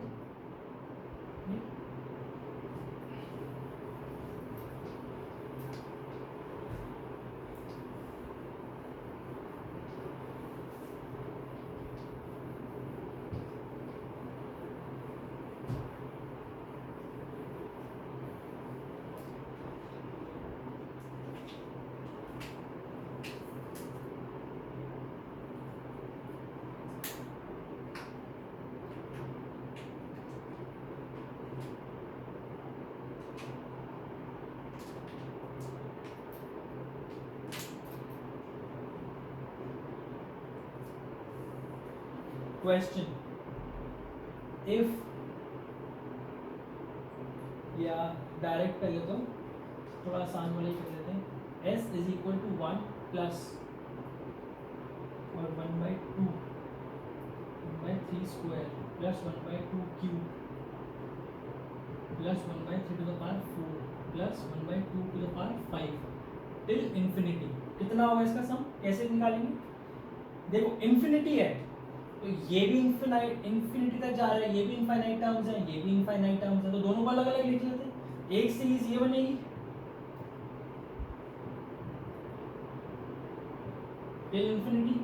Question: if, या डायरेक्ट कर लेता हूँ, थोड़ा आसान वाला ही कर लेते हैं. S is equal to 1 plus और 1/2 1/3 square plus 1/2 cube plus 1/3 to the power 4 plus 1/2 to the power 5 till infinity. कितना होगा इसका सम? कैसे निकालेंगे? देखो इन्फिनिटी है तो ये भी इन्फिनिटी तक जा रहा है, ये भी इनफाइनाइट टर्म्स है, ये भी इनफाइनाइट टर्म्स है, तो दोनों को अलग अलग लिख लेते हैं. एक सीरीज ये बनेगी टिल इन्फिनिटी,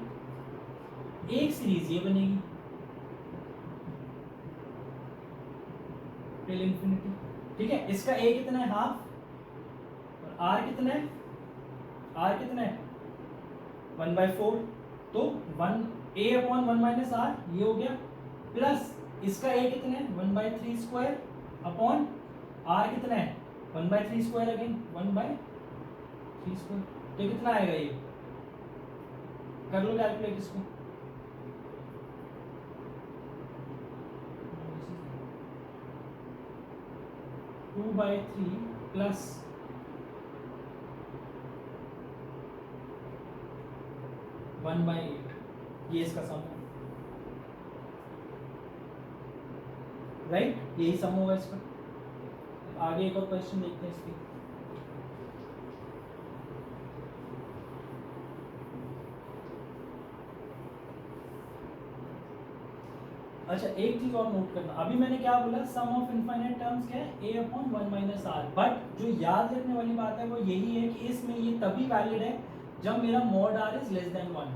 एक सीरीज ये बनेगी टिल इन्फिनिटी. ठीक है, इसका a कितना है? हाफ. और r कितना है? r कितना है? 1/4. तो 1 a अपॉन 1 माइनस r ये हो गया, प्लस इसका a कितना है? 1/3 स्क्वायर अपॉन r कितना है? 1/3 स्क्वायर अगेन 1/3 स्क्वायर. तो कितना आएगा ये? कर लो कैलकुलेट इसको. टू बाई थ्री प्लस 1/8 ये इसका सम है. राइट, यही सम होगा इसका. आगे एक और क्वेश्चन देखते हैं इसके. अच्छा, एक चीज और नोट करना, अभी मैंने क्या बोला? सम ऑफ इनफाइनाइट टर्म्स क्या है? a upon 1 minus r. But जो याद रखने वाली बात है वो यही है कि इसमें ये तभी वैलिड है जब मेरा mod r is less than 1.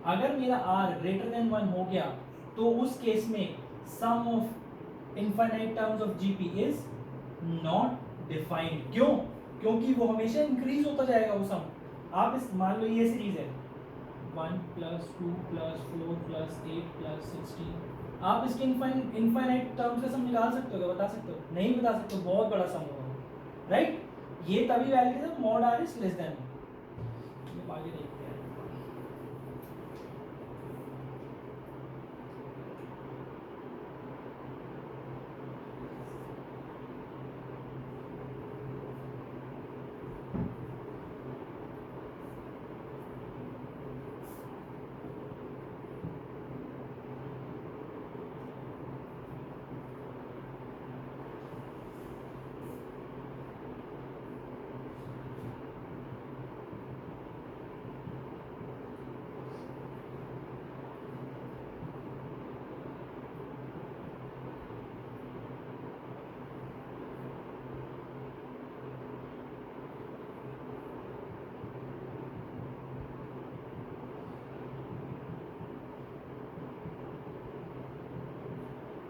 अगर मेरा r ग्रेटर देन 1 हो गया तो उस केस में sum of infinite terms of GP is not defined. क्यों? क्योंकि वो हमेशा इंक्रीज होता जाएगा वो सम. आप इस मान लो ये सीरीज है 1 प्लस 2 प्लस 4 प्लस 8 प्लस 16. आप इसके इनफाइनाइट टर्म्स का सम निकाल सकते हो क्या? बता सकते हो? नहीं बता सकते हो, बहुत बड़ा सम होगा. राइट, ये तभी वैलिड है mod r is less than. आगे देखते हैं.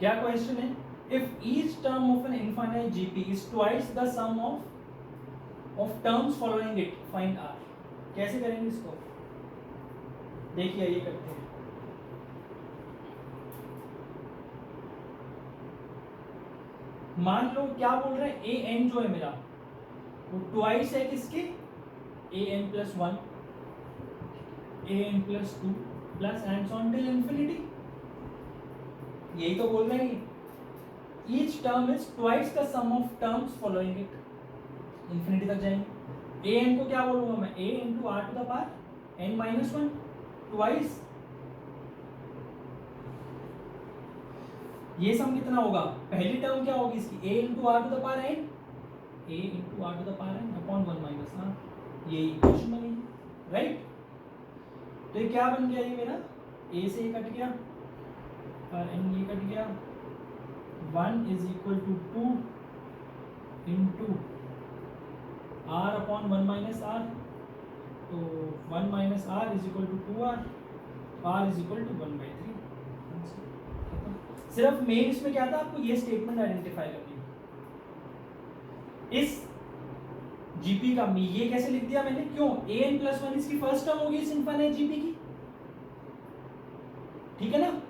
क्या क्वेश्चन है? If each term of an infinite GP is twice the sum of terms following it, find R. कैसे करेंगे इसको? देखिए ये करते हैं. मान लो क्या बोल रहे हैं, ए एन जो है मेरा वो ट्वाइस है किसके? A n plus 1 a n plus 2 plus and so on till infinity. यही तो बोल रहे हैं. Each term is twice the sum of terms following it, infinity तक जाएंगे. ए एन को क्या बोलूंगा मैं? A into r to the power n minus 1 twice. ये सम कितना होगा? पहली टर्म क्या होगी इसकी? A into r to the power n, a into r to the power N upon 1 minus R. यही इक्वेशन बनेगी. राइट, तो ये क्या बन गया? ये मेरा ए से ये कट गया और एन ये कट गया. 1 is equal to 2 into R upon 1 minus R. तो 1 minus R is equal to 2r, R is equal to 1/3. सिर्फ मेन इसमें क्या था? आपको ये स्टेटमेंट आइडेंटिफाई करनी. इस जीपी का ये कैसे लिख दिया मैंने? क्यों? ए एन प्लस 1 इसकी फर्स्ट टर्म होगी इस इनफाइनाइट जीपी की. ठीक है ना?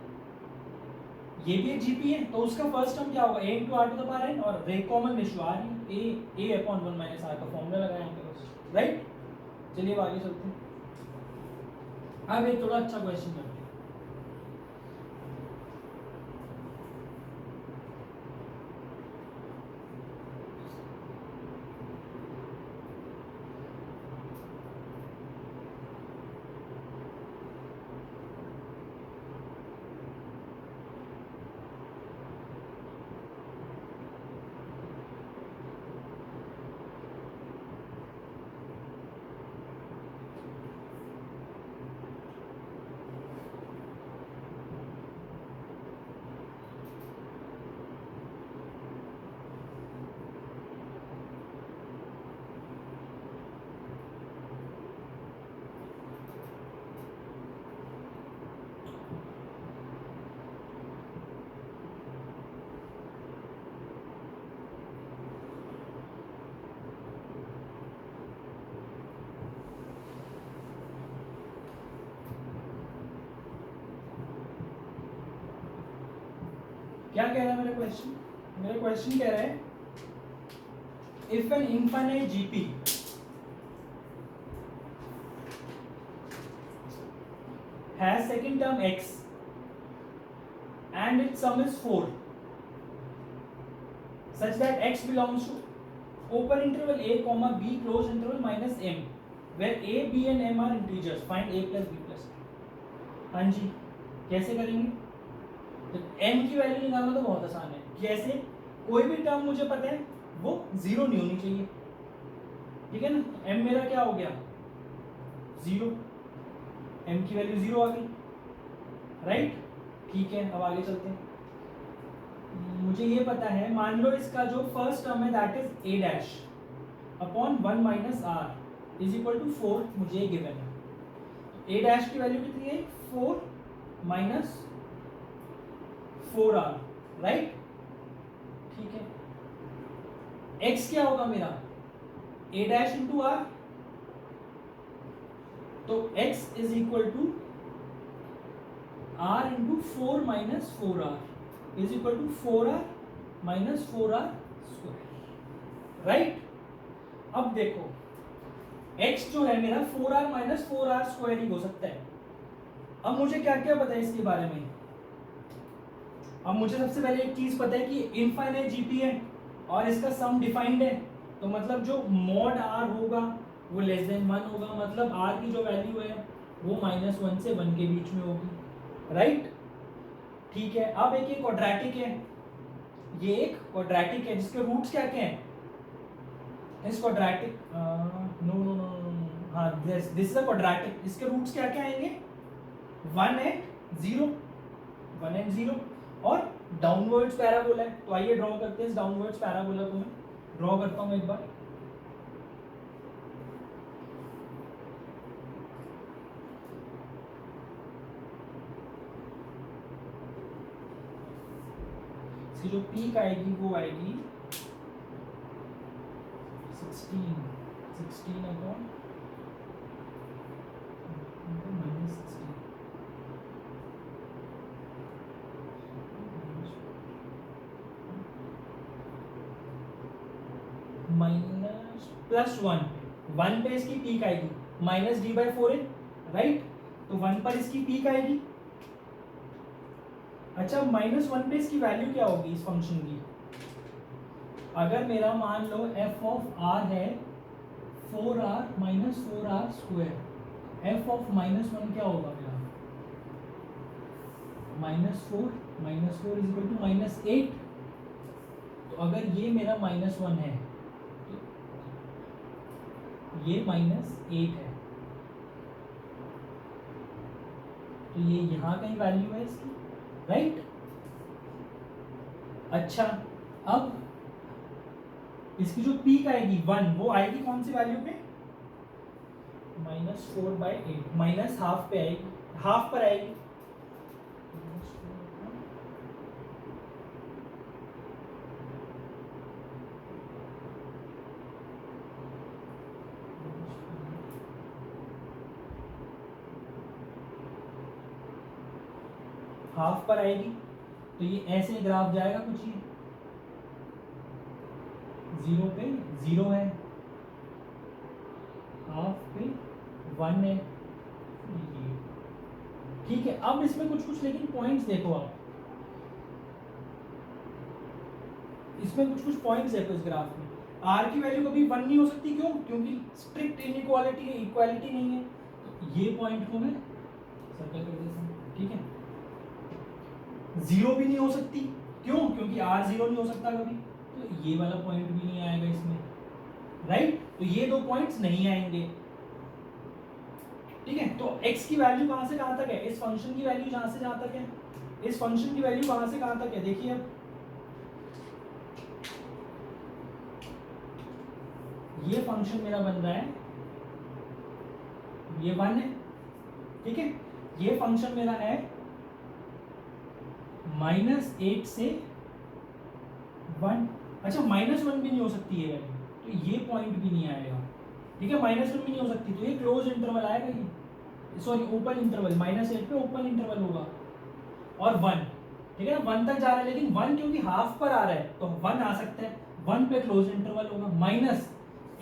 ये भी एक जीपी है तो उसका फर्स्ट टर्म क्या होगा? A into r to the power n और रे कॉमन रेशियो आर है, ए अपॉन 1 माइनस आर का फॉर्मूला लगाया यहाँ पे बस. राइट, चलिए अब आगे चलते हैं. अब एक थोड़ा अच्छा क्वेश्चन करते हैं. क्या कह रहा है मेरा क्वेश्चन कह रहा है if N infinite GP has second term x and its sum is 4 such that x belongs to open interval a comma b close interval minus m where a b and m are integers find a plus b plus हाँ जी कैसे करेंगे? तो m की value निकालना तो बहुत आसान है। कैसे? कोई भी टर्म मुझे पता है वो जीरो नहीं होनी चाहिए, ठीक है ना? m मेरा क्या हो गया? जीरो, m की वैल्यू जीरो आ गई, राइट? ठीक है, अब आगे चलते हैं। मुझे ये पता है, मान लो इसका जो फर्स्ट टर्म है that is a dash upon 1 minus r is equal to 4, मुझे ये गिवन है। a डैश की वैल्यू कितनी है? 4 माइनस 4r, राइट? ठीक है, x क्या होगा मेरा? a डैश इंटू r, तो x is equal to r into 4 minus 4r is equal to 4r minus 4r square, right? अब देखो x जो है मेरा 4r माइनस 4r स्क्वायर ही हो सकता है। अब मुझे क्या क्या पता है इसके बारे में? अब मुझे सबसे पहले एक चीज पता है कि इनफाइनाइट जीपी है और इसका सम डिफाइंड है, तो मतलब जो मॉड r होगा वो लेस देन 1 होगा, मतलब r की जो वैल्यू है वो -1 से 1 के बीच में होगी, राइट? ठीक है, अब एक ये क्वाड्रेटिक है, ये एक क्वाड्रेटिक है जिसके रूट्स क्या क्या हैं? इस क्वाड्रेटिक नो हाँ दिस इज अ क्वाड्रेटिक, इसके रूट्स क्या क्या आएंगे? 1 एंड 0, 1 एंड 0, और डाउनवर्ड्स पैराबोला है। तो आइए ड्रॉ करते हैं इस डाउनवर्ड्स पैराबोला को। मैं ड्रॉ करता हूं एक बार। इसकी जो पीक आएगी वो आएगी 16 अपॉन माइनस प्लस 1 पे इसकी पीक आएगी माइनस d/4 है, राइट? तो 1 पर इसकी पीक आएगी। अच्छा, -1 पे इसकी वैल्यू क्या होगी इस फंक्शन की? अगर मेरा मान लो f ऑफ r है 4r minus 4r square, f of -1 क्या होगा मेरा? -4 इज इक्वल टू -8। तो अगर ये मेरा -1 है तो ये -8 है, तो ये यहाँ कहीं वैल्यू है इसकी, राइट? अच्छा, अब इसकी जो पीक आएगी 1, वो आएगी कौन सी वैल्यू पे? -4/8, माइनस हाफ पे आएगी, हाफ पर आएगी। हाफ पर आएगी, तो ये ऐसे ग्राफ जाएगा कुछ ही, 0 पे 0 है, हाफ पे 1 है, ठीक है। अब इसमें कुछ लेकिन पॉइंट्स देखो आप, इसमें कुछ पॉइंट्स देखो इस ग्राफ में। r की वैल्यू कभी 1 नहीं हो सकती, क्यों? क्योंकि स्ट्रिक्ट इनइक्वालिटी है, इक्वालिटी नहीं है। तो ये पॉइंट को मैं सर्कल कर देता हूं, ठीक है। 0 भी नहीं हो सकती, क्यों? क्योंकि r 0 नहीं हो सकता कभी, तो ये वाला पॉइंट भी नहीं आएगा इसमें, राइट? तो ये दो पॉइंट्स नहीं आएंगे, ठीक है। तो x की वैल्यू कहां से कहां तक है? इस फंक्शन की वैल्यू जहां से जहां तक है, इस फंक्शन की वैल्यू कहां से कहां तक है? देखिए, अब ये फंक्शन मेरा बन रहा है, ये 1 है, ठीक है। ये फंक्शन मेरा है -8 से 1। अच्छा, -1 भी नहीं हो सकती है वैल्यू, तो ये पॉइंट भी नहीं आएगा, ठीक है। -1 भी नहीं हो सकती, तो ये क्लोज इंटरवल आएगा, ये सॉरी ओपन इंटरवल, -8 पे ओपन इंटरवल होगा, और 1, ठीक है ना, 1 तक जा रहा है, लेकिन 1 क्योंकि हाफ पर आ रहा है तो 1 आ सकता है, 1 पे क्लोज इंटरवल होगा, माइनस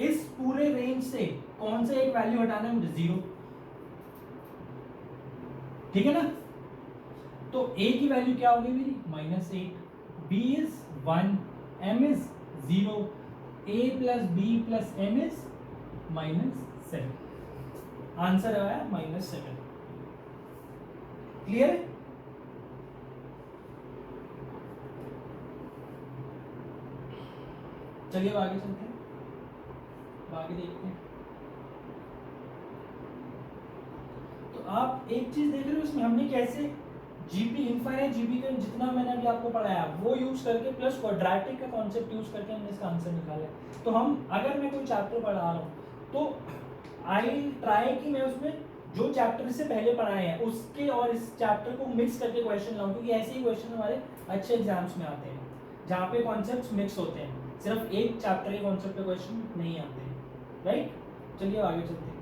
इस पूरे रेंज से कौन सा एक वैल्यू हटाना है मुझे, 0, ठीक है ना। तो a की वैल्यू क्या होगी मेरी, -8, b is 1, m is 0, a plus b plus m is -7, answer आया -7। क्लियर है? चलिए अब आगे चलते हैं, आगे देखते हैं। तो आप एक चीज देख रहे हो इसमें हमने कैसे जीपी, इनफाइनाइट जीपी का जितना मैंने अभी आपको पढ़ाया वो यूज करके प्लस क्वाड्रेटिक का कॉन्सेप्ट यूज करके हमने इसका आंसर निकाला है। तो हम अगर मैं कोई चैप्टर पढ़ा रहा हूँ तो आई ट्राई कि मैं उसमें जो चैप्टर से पहले पढ़ाए हैं उसके और इस चैप्टर को मिक्स करके क्वेश्चन लाऊं, क्योंकि ऐसे ही क्वेश्चन हमारे अच्छे एग्जाम्स में आते हैं जहाँ पे कॉन्सेप्ट्स मिक्स होते हैं, सिर्फ एक चैप्टर के कॉन्सेप्ट पे क्वेश्चन नहीं आते हैं, राइट। चलिए आगे चलते हैं।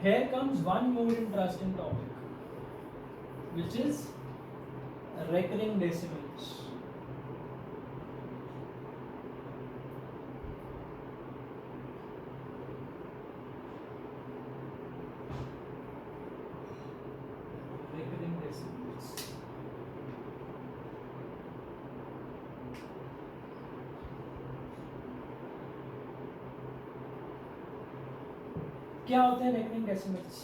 Here comes one more interesting topic, which is recurring decimals. Recurring decimals. क्या होते हैं रेकरिंग डेसिमल्स?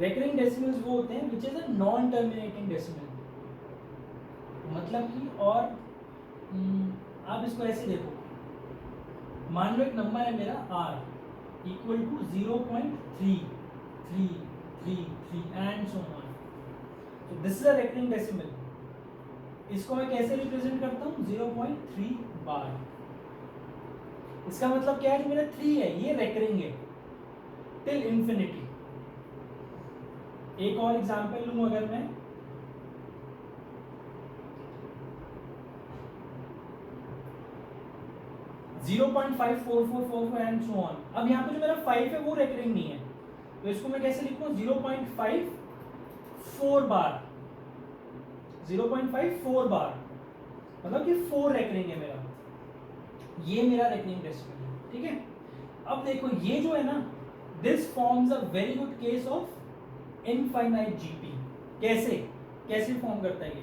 रेकरिंग डेसिमल्स वो होते हैं which is a non terminating decimal, मतलब कि, और आप इसको ऐसे देखो, मान लो एक नंबर है मेरा r equal to 0.3333 and so on, तो this is a recurring decimal. इसको मैं कैसे रिप्रेजेंट करता हूँ, 0.3 बार। इसका मतलब क्या है, जो मेरा 3 है ये रेकरिंग है टिल इंफिनिटी। एक और एग्जांपल लूं अगर मैं, जीरो 0.5444 एंड सो ऑन। अब यहाँ पे जो मेरा 5 है वो रेकरिंग नहीं है, तो इसको मैं कैसे लिखूं, 0.54 बार, 0.54 बार, मतलब कि 4 रेकरिंग है मेरा, ये मेरा रेकरिंग डेसिमल है, ठीक है। अब देखो ये जो है ना, this forms a very good case of infinite GP. कैसे कैसे फॉर्म करता है ये,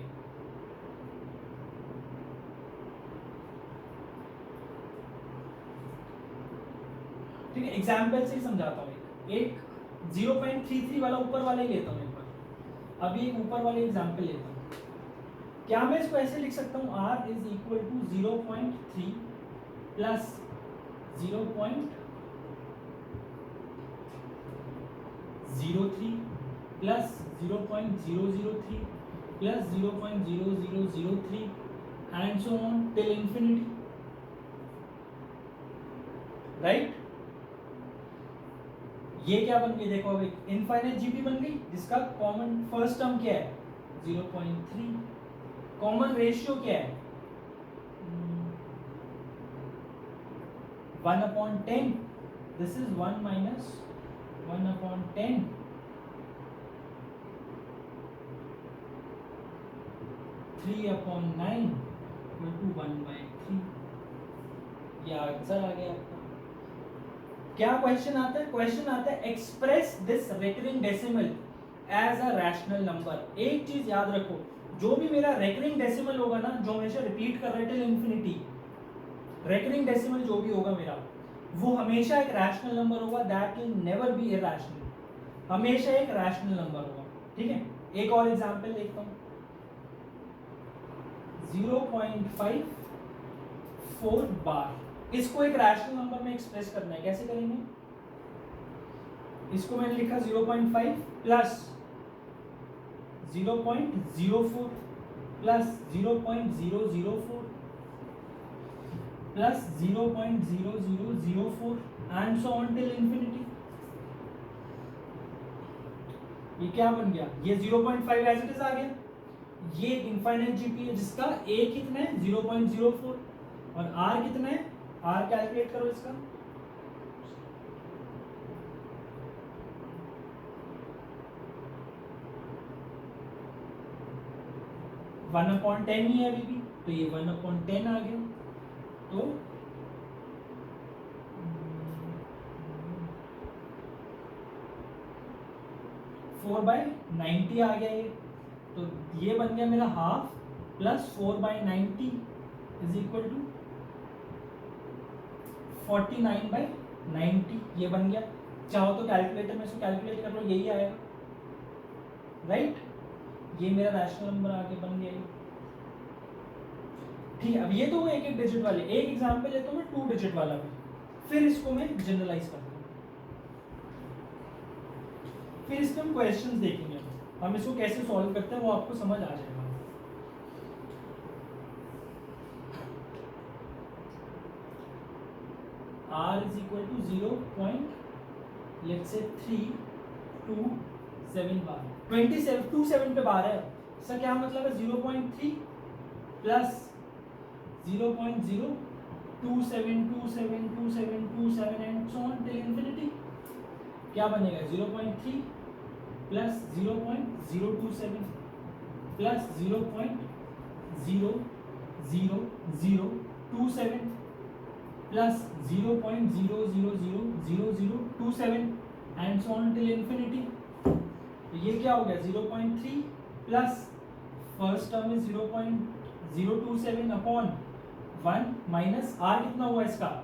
ठीक है, एग्जाम्पल से ही समझाता हूँ। एक 0.33 वाला ऊपर वाला ही लेता हूँ एक बार, अभी एक ऊपर वाले एग्जाम्पल लेता हूँ। क्या मैं इसको ऐसे लिख सकता हूँ, r is equal to 0.3 plus 0.03 plus 0.003 plus 0.0003 and so on till infinity, right. ये क्या बन गई, देखो अब एक इनफाइनाइट जीपी बन गई, जिसका कॉमन फर्स्ट टर्म क्या है, 0.3, कॉमन रेशियो क्या है, 1/10, this is 1 minus 1/10, 3/9 equal to 1/3। ये आंसर आ गया आपका। क्या क्वेश्चन आता है, क्वेश्चन आता है express this recurring decimal as a rational number. एक चीज याद रखो, जो भी मेरा रेकरिंग डेसिमल होगा ना, जो हमेशा रिपीट कर रहा है टिल इंफिनिटी, रेकरिंग डेसिमल जो भी होगा मेरा, वो हमेशा एक रैशनल नंबर होगा, that will never be irrational, हमेशा एक रैशनल नंबर होगा, ठीक है। एक और एग्जांपल देखता हूँ, 0.54 बार। इसको एक रैशनल नंबर में एक्सप्रेस करना है, कैसे करेंगे? इसको मैंने लिखा 0.5 plus 0.04 plus 0.004 plus 0.0004 and so on till infinity. ये क्या बन गया? ये 0.5 एज इट इज आ गया। ये इनफाइनाइट जीपी है जिसका a कितना है 0.04 और r कितना है, r कैलकुलेट करो इसका। वन अपॉन 10 ही है अभी भी, तो ये 1/10 आ गया। तो 4/90 आ गया ये। तो ये बन गया मेरा half plus 4/90 is equal to 49/90। ये बन गया। चाहो तो कैलकुलेटर में इसको कैलकुलेट कर लो, यही आएगा, राइट? ये मेरा रैशनल नंबर आगे बन गया। ठीक है, अब ये तो हुए एक एक डिजिट वाले। एक एग्जांपल लेता हूं मैं 2 डिजिट वाला भी, फिर इसको मैं जनरलाइज करता हूं, फिर इसमें हम क्वेश्चंस देखेंगे। हम इसको कैसे सॉल्व करते हैं वो आपको समझ आ जाएगा। r is equal to 0.327 बार। 27 पे बार है, इसका क्या मतलब है? 0.3 plus 0.027272727 and so on till infinity. क्या बनेगा? 0.3 plus 0.027 plus 0.00027 plus 0.0000027 and so on till infinity. तो ये क्या हो गया? 0.3 plus first term is 0.027 upon 1 minus r कितना होगा इसका?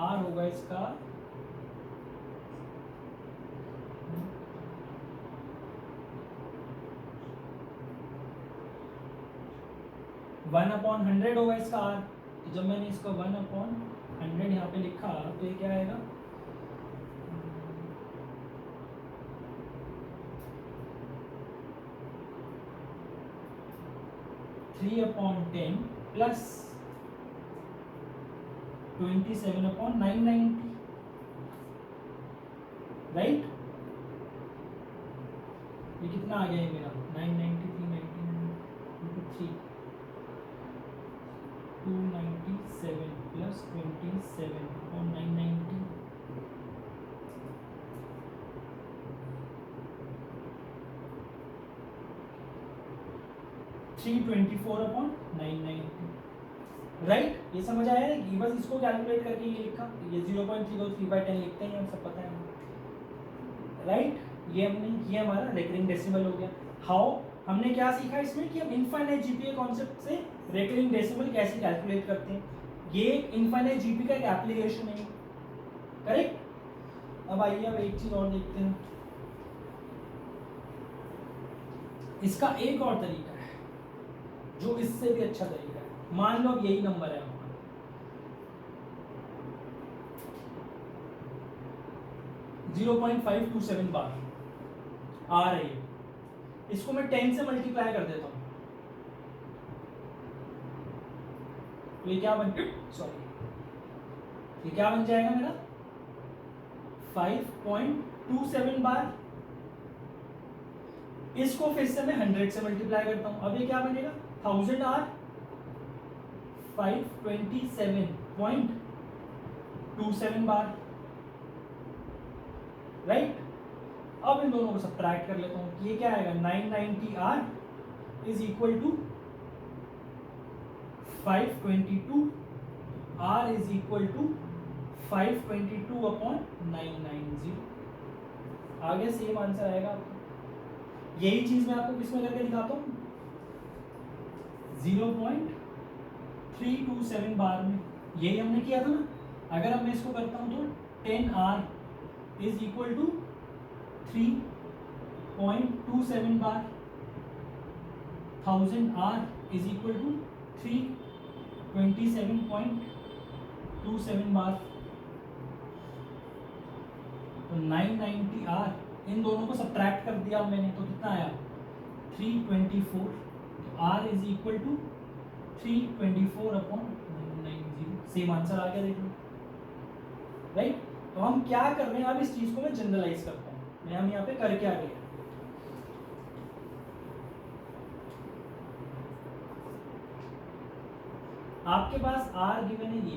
r होगा इसका 1/100 होगा इसका r। तो जब मैंने इसका 1/100 यहाँ पे लिखा तो ये क्या आएगा? 3/10 प्लस 27/990, राइट? ये कितना आ गया मेरा? 990 390 297 प्लस 27/990 324/990, राइट? ये समझ आया है कि बस इसको कैलकुलेट करके ये लिखा। ये 0.3 को 3/10 लिखते हैं, हम सब पता है, राइट? ये हमने, ये हमारा रेकरिंग डेसिमल हो गया। हाउ, हमने क्या सीखा इसमें कि हम इनफाइनाइट जीपी कॉन्सेप्ट से रेकरिंग डेसिमल कैसे कैलकुलेट करते हैं। ये इनफाइनाइट जीपी का एक एप्लीकेशन है, करेक्ट? अब आइए अब एक चीज और देखते हैं। इसका एक और तरीका है जो इससे भी अच्छा तरीका है। मान लो अब यही नंबर है हमारा, 0.527 बार आ रही है। इसको मैं 10 से मल्टीप्लाई कर देता हूं, तो ये क्या बन जाएगा मेरा 5.27 बार। इसको फिर से मैं 100 से मल्टीप्लाई करता हूं, अब ये क्या बनेगा? 1000 आर 527.27 बार, राइट? अब इन दोनों को सब्ट्रैक्ट कर लेता हूं, ये क्या आएगा? 990 R is equal to 522 r is equal to 522/990। आगे सेम आंसर आएगा आपका। यही चीज मैं आपको किसमें करके दिखाता हूँ? 0.327 बार में। यही हमने किया था ना। अगर अब मैं इसको करता हूँ तो 10r is equal to 3.27 bar, 1000 R is equal to 327.27 bar. तो 990 आर, इन दोनों को सब्ट्रैक्ट कर दिया मैंने तो कितना आया 324। तो r is equal to 324/990। Same answer आ गया, देख लो, राइट। तो हम क्या कर रहे हैं, अब इस चीज को मैं जनरलाइज करता हूँ। मैं हम यहाँ पे कर क्या रहे हैं, आपके पास आर गिवन है ये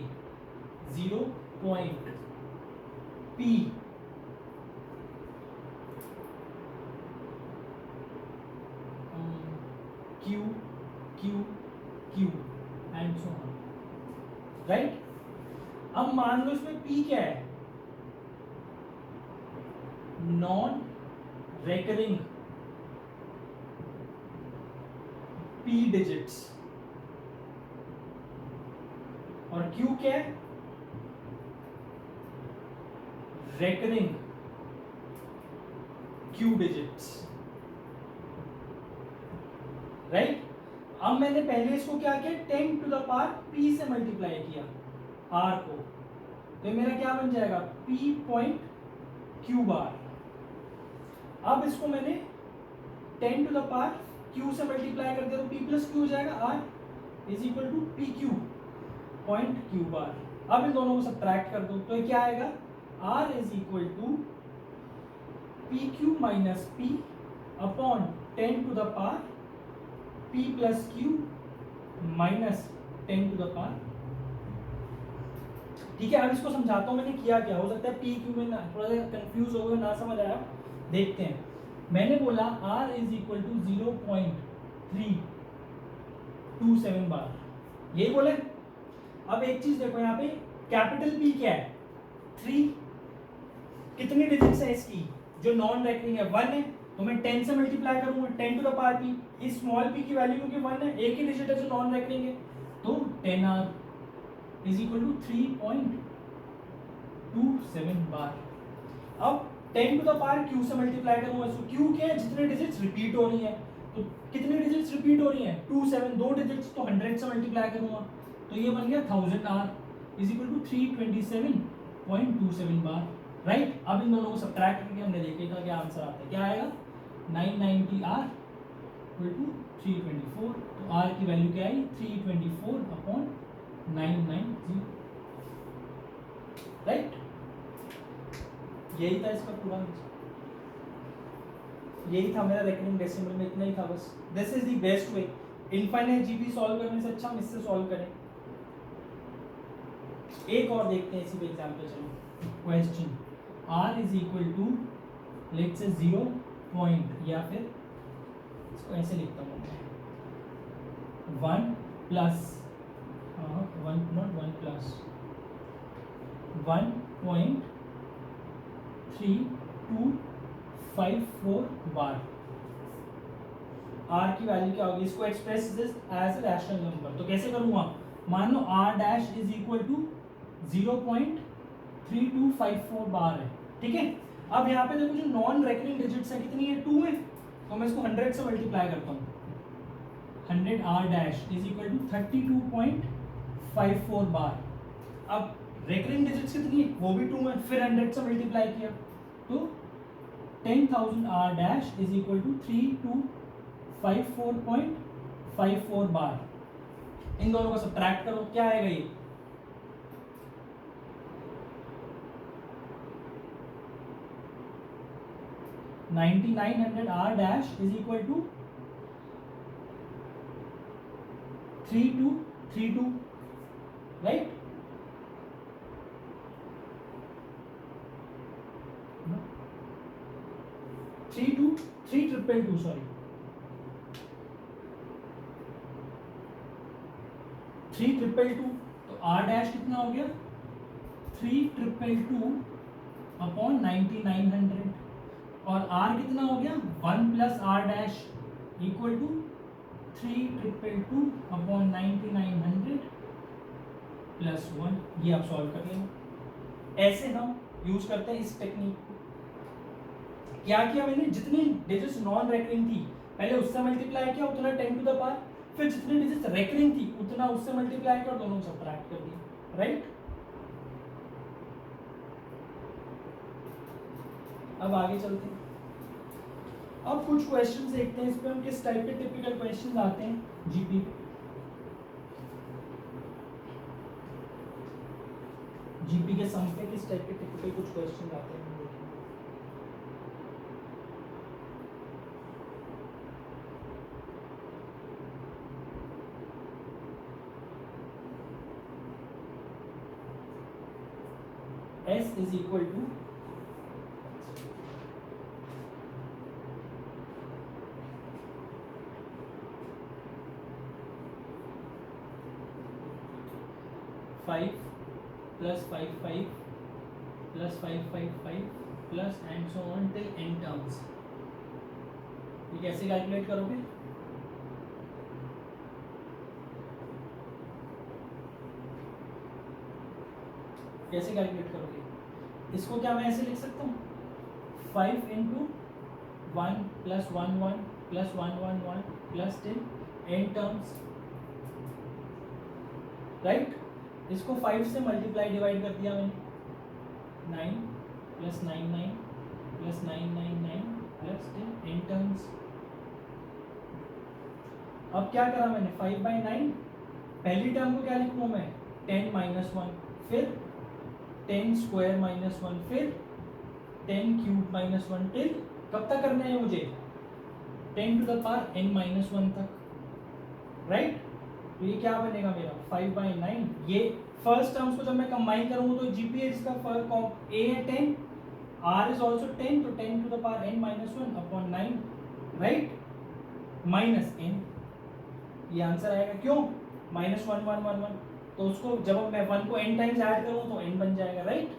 0.P Q Q Q and so on, right. अब मान लो इसमें P क्या है, नॉन रेकरिंग P डिजिट्स, और Q क्या है, रेकरिंग Q डिजिट्स, राइट। अब मैंने पहले इसको क्या किया, 10 टू द पावर P से मल्टीप्लाई किया R को, तो मेरा क्या बन जाएगा P पॉइंट Q बार। अब इसको मैंने 10 टू द पावर Q से मल्टीप्लाई कर दिया तो P प्लस Q हो जाएगा, R is equal to PQ point Q bar. अब इन दोनों को सब्ट्रैक्ट कर दो तो क्या आएगा, R is equal to PQ minus P upon 10 to the power P plus Q minus 10 to the power. ठीक है, अब इसको समझाता हूँ मैंने किया क्या। हो सकता है P Q में थोड़ा सा कंफ्यूज हो गए, ना समझ आया, देखते हैं। मैंने बोला R इज इक्वल टू 0.327 बार, यही बोले। अब एक चीज देखो यहाँ पे, कैपिटल P क्या है 3, कितनी डिजिट्स है इसकी, जो नॉन रेकरिंग है 1 है, तो मैं 10 से मल्टीप्लाई करूंगा 10 टू द पावर P। इस स्मॉल p की वैल्यू क्योंकि 1 है, एक ही डिजिट है जो नॉन रेकरिंग है, तो 10R इज इक्वल टू 3.27 बार। अब 10 टू द पावर Q से मल्टीप्लाई करूंगा, सो Q क्या है, जितने डिजिट्स रिपीट हो रही है, तो कितनी डिजिट्स रिपीट हो रही है 27, दो डिजिट्स, तो 100 से मल्टीप्लाई करूंगा, तो ये बन गया 1000R is equal to 327.27 bar, right. अब इन दोनों को सब्ट्रैक्ट करके हमने देखा क्या आंसर आता है, क्या आएगा 990R इक्वल टू 324। तो R की वैल्यू क्या आई 324/990, राइट। यही था इसका पूरा, यही था मेरा रेकरिंग डेसिमल में, इतना ही था बस। This is the best way, infinite GP solve करने से अच्छा हम इससे सॉल्व करें। एक और देखते हैं इसी पे एग्जांपल, चलो question R is equal to let's say 0 point, या फिर इसको ऐसे लिखता हूँ 1 प्लस 1.3254 बार। R की वैल्यू क्या होगी, इसको express this as a rational number, तो कैसे करूंगा, मान लो R dash is equal to 0.3254 bar है, ठीक है। अब यहाँ पे देखो जो नॉन रेकरिंग डिजिट्स है कितनी है, 2 है, तो मैं इसको 100 से मल्टीप्लाई करता हूँ, 100 R dash is equal to 32.54 bar. अब रेकरिंग डिजिट्स कितनी है, वो भी 2 है, फिर 100 से मल्टीप्लाई किया तो 10,000 R dash is equal to 3254.54 bar. इन दोनों को सब्ट्रैक्ट करो, क्या आएगा ये 9900 R dash is equal to 3232, right? No. 3232, sorry, 3222, तो R dash कितना हो गया 3222 अपॉन 9900, और R कितना हो गया 1 plus R dash equal to 3222 upon 9900 plus 1। ये आप सॉल्व कर लेना। ऐसे हम यूज करते हैं इस टेक्निक को। क्या किया मैंने, जितनी डिजिट्स नॉन रेकरिंग थी पहले उससे मल्टीप्लाई किया उतना 10 टू द पावर, फिर जितनी डिजिट रेकरिंग थी उतना उससे मल्टीप्लाई किया और दोनों को सब्ट्रैक्ट कर दिया, राइट। अब आगे चलते हैं, अब कुछ क्वेश्चंस देखते हैं इस पे हम किस टाइप के टिपिकल क्वेश्चंस आते हैं जीपी पे। जीपी के सम पे किस टाइप के टिपिकल कुछ क्वेश्चंस आते हैं देखें। S is equal to five plus 5 plus 5 plus and so on till n terms. ये कैसे कैलकुलेट करोगे? कैसे कैलकुलेट करोगे? इसको क्या मैं ऐसे लिख सकता हूँ, 5 into 1 plus 1 plus 1 plus till n terms, right. इसको 5 से मल्टीप्लाई डिवाइड कर दिया मैंने, 9 plus 9 plus 9 plus till n terms. अब क्या करा मैंने, 5/9 पहली टर्म को क्या लिखूँ मैं, 10 माइनस 1, फिर 10 स्क्वायर माइनस 1, फिर 10 क्यूब माइनस 1 टिल कब तक करना है मुझे, 10 to the power n minus 1 तक, राइट। तो ये क्या बनेगा मेरा 5/9। ये फर्स्ट टर्म्स को जब मैं कंबाइन करूंगा तो जीपी है जिसका फर्स्ट ए है 10, आर इज ऑल्सो 10, तो 10 to the power n minus 1 upon 9, right, minus n। ये आंसर आएगा, क्यों, -1 तो उसको जब मैं 1 को n टाइम्स ऐड करूं तो n बन जाएगा, राइट।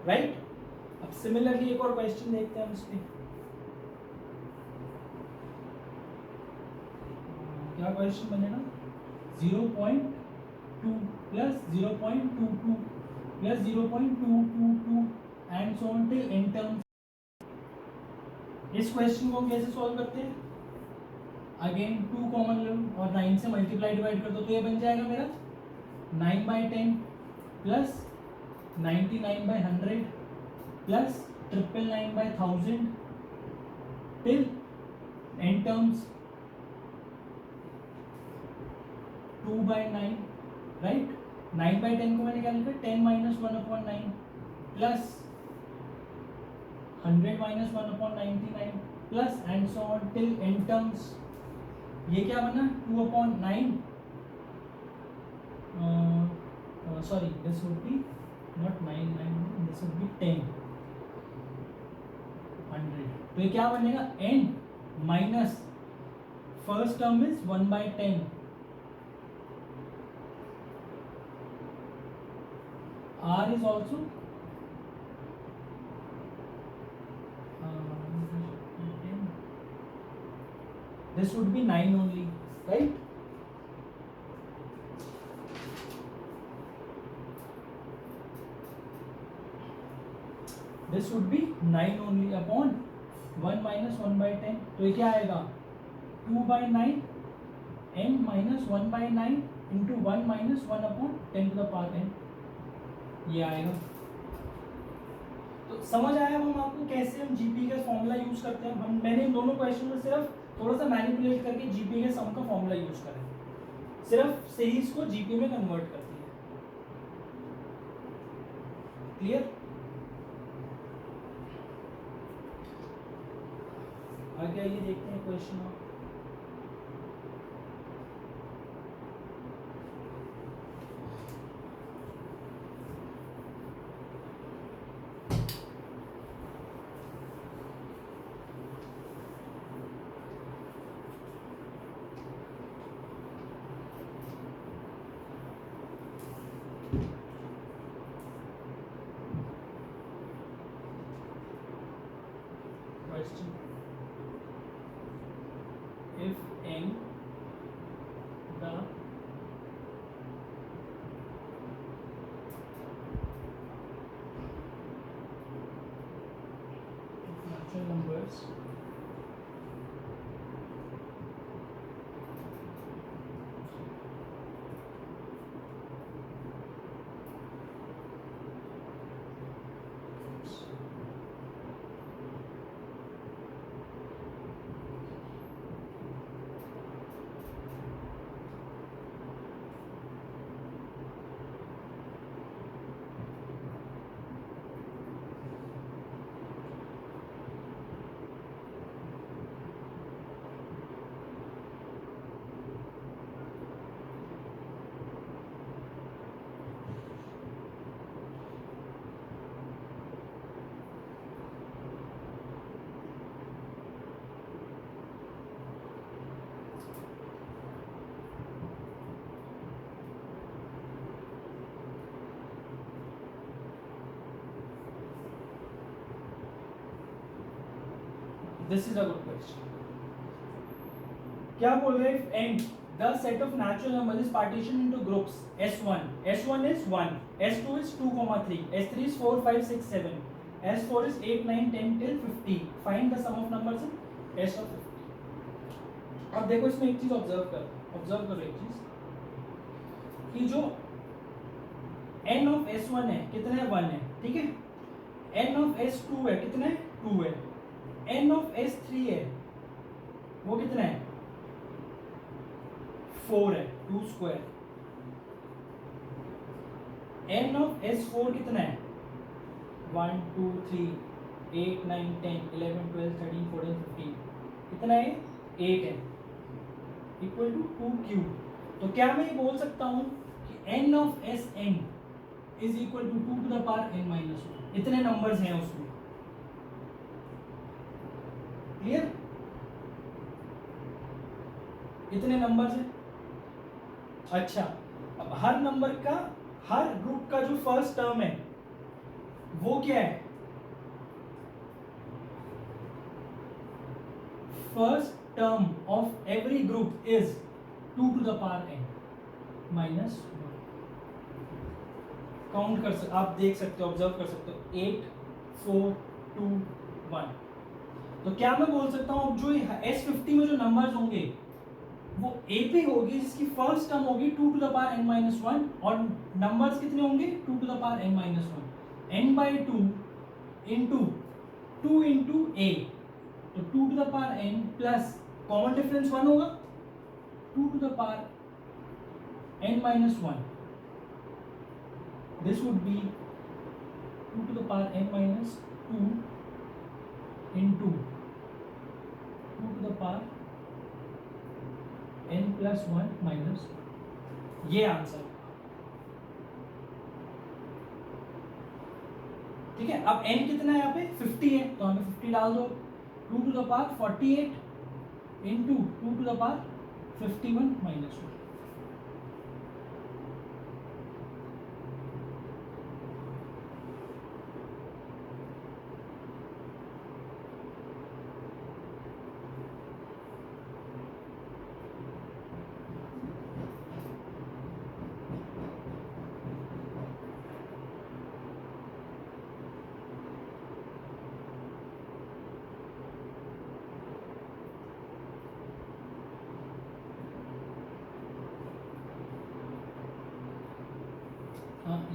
राइट। अब सिमिलरली एक और क्वेश्चन देखते हैं हम इस पे। क्या क्वेश्चन बनेगा, 0.2 plus 0.22 plus 0.222 and so on till n terms. इस क्वेश्चन को कैसे सॉल्व करते हैं, अगेन 2 कॉमन लो और 9 से मल्टीप्लाई डिवाइड कर दो, तो ये बन जाएगा मेरा 9/10 plus 99/100 plus 999/1000 till n terms 2/9, right. 9/10 को मैंने क्या लिखा, 10 minus 1/9 plus 100 minus 1/99 plus and so on till n terms. ये क्या बना, 2/9, sorry this would B not 9, this would B 10, 100। तो ये क्या बनेगा, n minus first term is 1/10 r is also this would be 9 only, right? This would be 9 only upon 1 minus 1/10, तो ये क्या आएगा, 2/9 n minus 1/9 into 1 minus 1 upon 10 to the power n, ये आएगा। तो समझ आया हम आपको कैसे हम जीपी का फॉर्मूला यूज करते हैं। हम मैंने इन दोनों क्वेश्चन में सिर्फ थोड़ा सा मैनिपुलेट करके जीपी के सम का फॉर्मूला यूज करें, सिर्फ सीरीज को जीपी में कन्वर्ट करती है। क्लियर? आगे आइए देखते हैं question. Question: if n numbers. This is a good question. क्या बोल रहे हैं? End the set of natural numbers is partitioned into groups S1. S1 is 1, S2 is 2, 3, S3 is 4, 5, 6, 7, S4 is 8, 9, 10 till 15. Find the sum of numbers in S of 50. अब देखो इसमें एक चीज observe करो एक चीज कि जो n of S1 है कितना है? 1 है, ठीक है. n of S2 है कितना है? 2 है. n of S3 है वो कितना है? 4 है, 2 स्क्वायर. n of S4 कितना है? 1, 2, 3, 8, 9, 10, 11, 12, 13, 14, 15. कितना है? 8 है. Equal to 2 cube. तो क्या मैं ये बोल सकता हूं कि n of Sn is equal to 2 to the power n minus 1. इतने नंबर्स हैं उसमें. क्लियर? इतने नंबर्स हैं. अच्छा, अब हर नंबर का, हर ग्रुप का जो फर्स्ट टर्म है वो क्या है? First term of every group is 2 to the power n minus 1. Count कर सकते, आप देख सकते हो, ऑब्जर्व कर सकते हो. 8, 4, 2, 1. तो क्या मैं बोल सकता हूं जो S50 में जो नंबर्स होंगे वो ए पे होगी जिसकी फर्स्ट टर्म होगी 2 to the power n minus 1 और नंबर्स कितने होंगे? 2 to the power n minus 1. n by 2 into 2 into a, तो 2 to the power n plus common difference 1 होगा, 2 to the power n minus 1. This would be 2 to the power n minus 2 into 2 to the power n plus 1 minus. ये answer. ठीक है. अब n कितना है यहाँ पे? 50 है, तो हमें 50 डाल दो. 2 to the power 48 into 2 to the power 51 minus 1.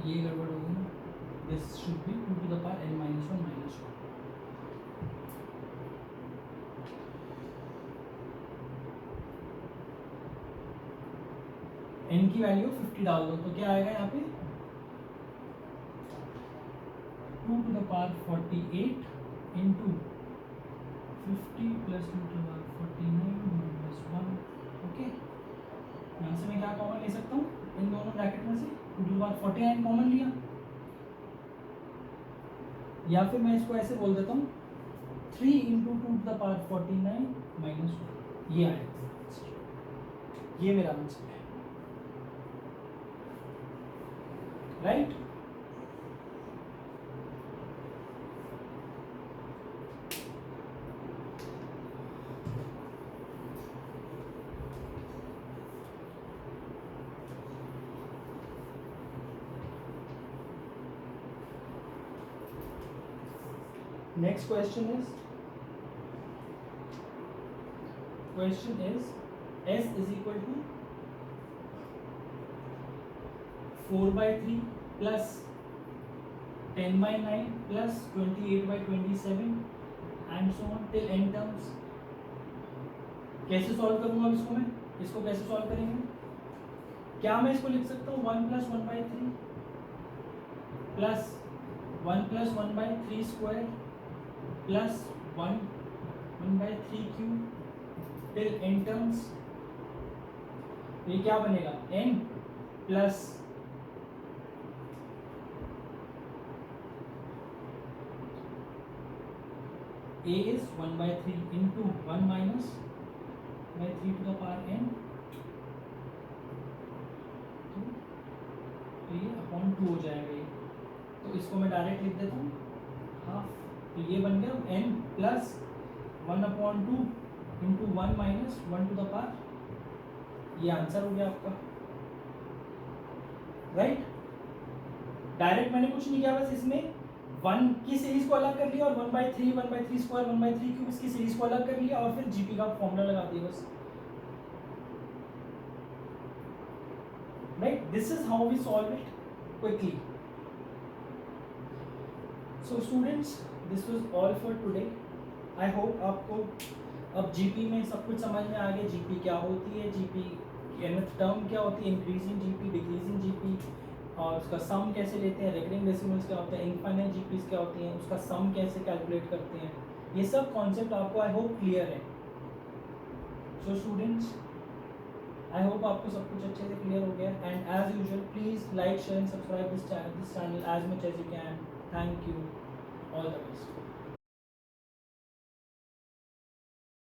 ये गड़बड़ होगी ना. This should be 2 to the power n minus 1 minus 1. n की वैल्यू 50 डाल दो तो क्या आएगा यहाँ पे? 2 to the power 48 into 50 plus 2 to the power 49 minus 1. Okay, यहाँ से मैं क्या कॉमन ले सकता हूँ इन दोनों ब्रैकेट में से? 2 टू द पावर 49 कॉमन लिया, या फिर मैं इसको ऐसे बोल देता हूँ 3 into 2 to the power 49 minus 1. ये आएगा. ये मेरा आंसर है. Right? Next question is question is S is equal to 4 by 3 plus 10 by 9 plus 28 by 27 and so on till n terms. कैसे सॉल्व करूंगा इसको मैं? इसको कैसे सॉल्व करेंगे? क्या मैं इसको लिख सकता हूँ 1 plus 1 by 3 plus 1 plus 1 by 3 square plus 1 by 3 cube till n terms. ये क्या बनेगा? n plus a is 1 by 3 into 1 minus by 3 to the power n, तो ये अपॉन 2 हो जाएगा ये. तो इसको मैं डायरेक्ट लिख देता हूँ हाफ. तो ये बन गया n plus 1/2 into 1 minus 1 to the power. ये आंसर हो गया आपका, राइट. डायरेक्ट मैंने कुछ नहीं किया, बस इसमें 1 की सीरीज को अलग कर लिया और 1/3 1/3 स्क्वायर 1/3 क्यूब इसकी सीरीज को अलग कर लिया और फिर जीपी का फॉर्मूला लगा दिया बस. Right, this is how we solve it quickly. So students, this was all for today. I hope आपको अब जीपी में सब कुछ समझ में आ गया. जीपी क्या होती है, जीपी nth टर्म क्या होती है, इंक्रीजिंग जीपी, डिक्रीजिंग जीपी, और उसका सम कैसे लेते हैं, रेकरिंग डेसिमल्स क्या होते हैं, इनफाइनाइट जीपीस क्या होती हैं, उसका सम कैसे कैलकुलेट करते हैं. ये सब कॉन्सेप्ट आपको आई होप क्लियर है. सो स्टूडेंट्स, आई होप आपको सब कुछ अच्छे से क्लियर हो गया. And as usual please like share and subscribe this channel as much as you can. Thank you. All the best.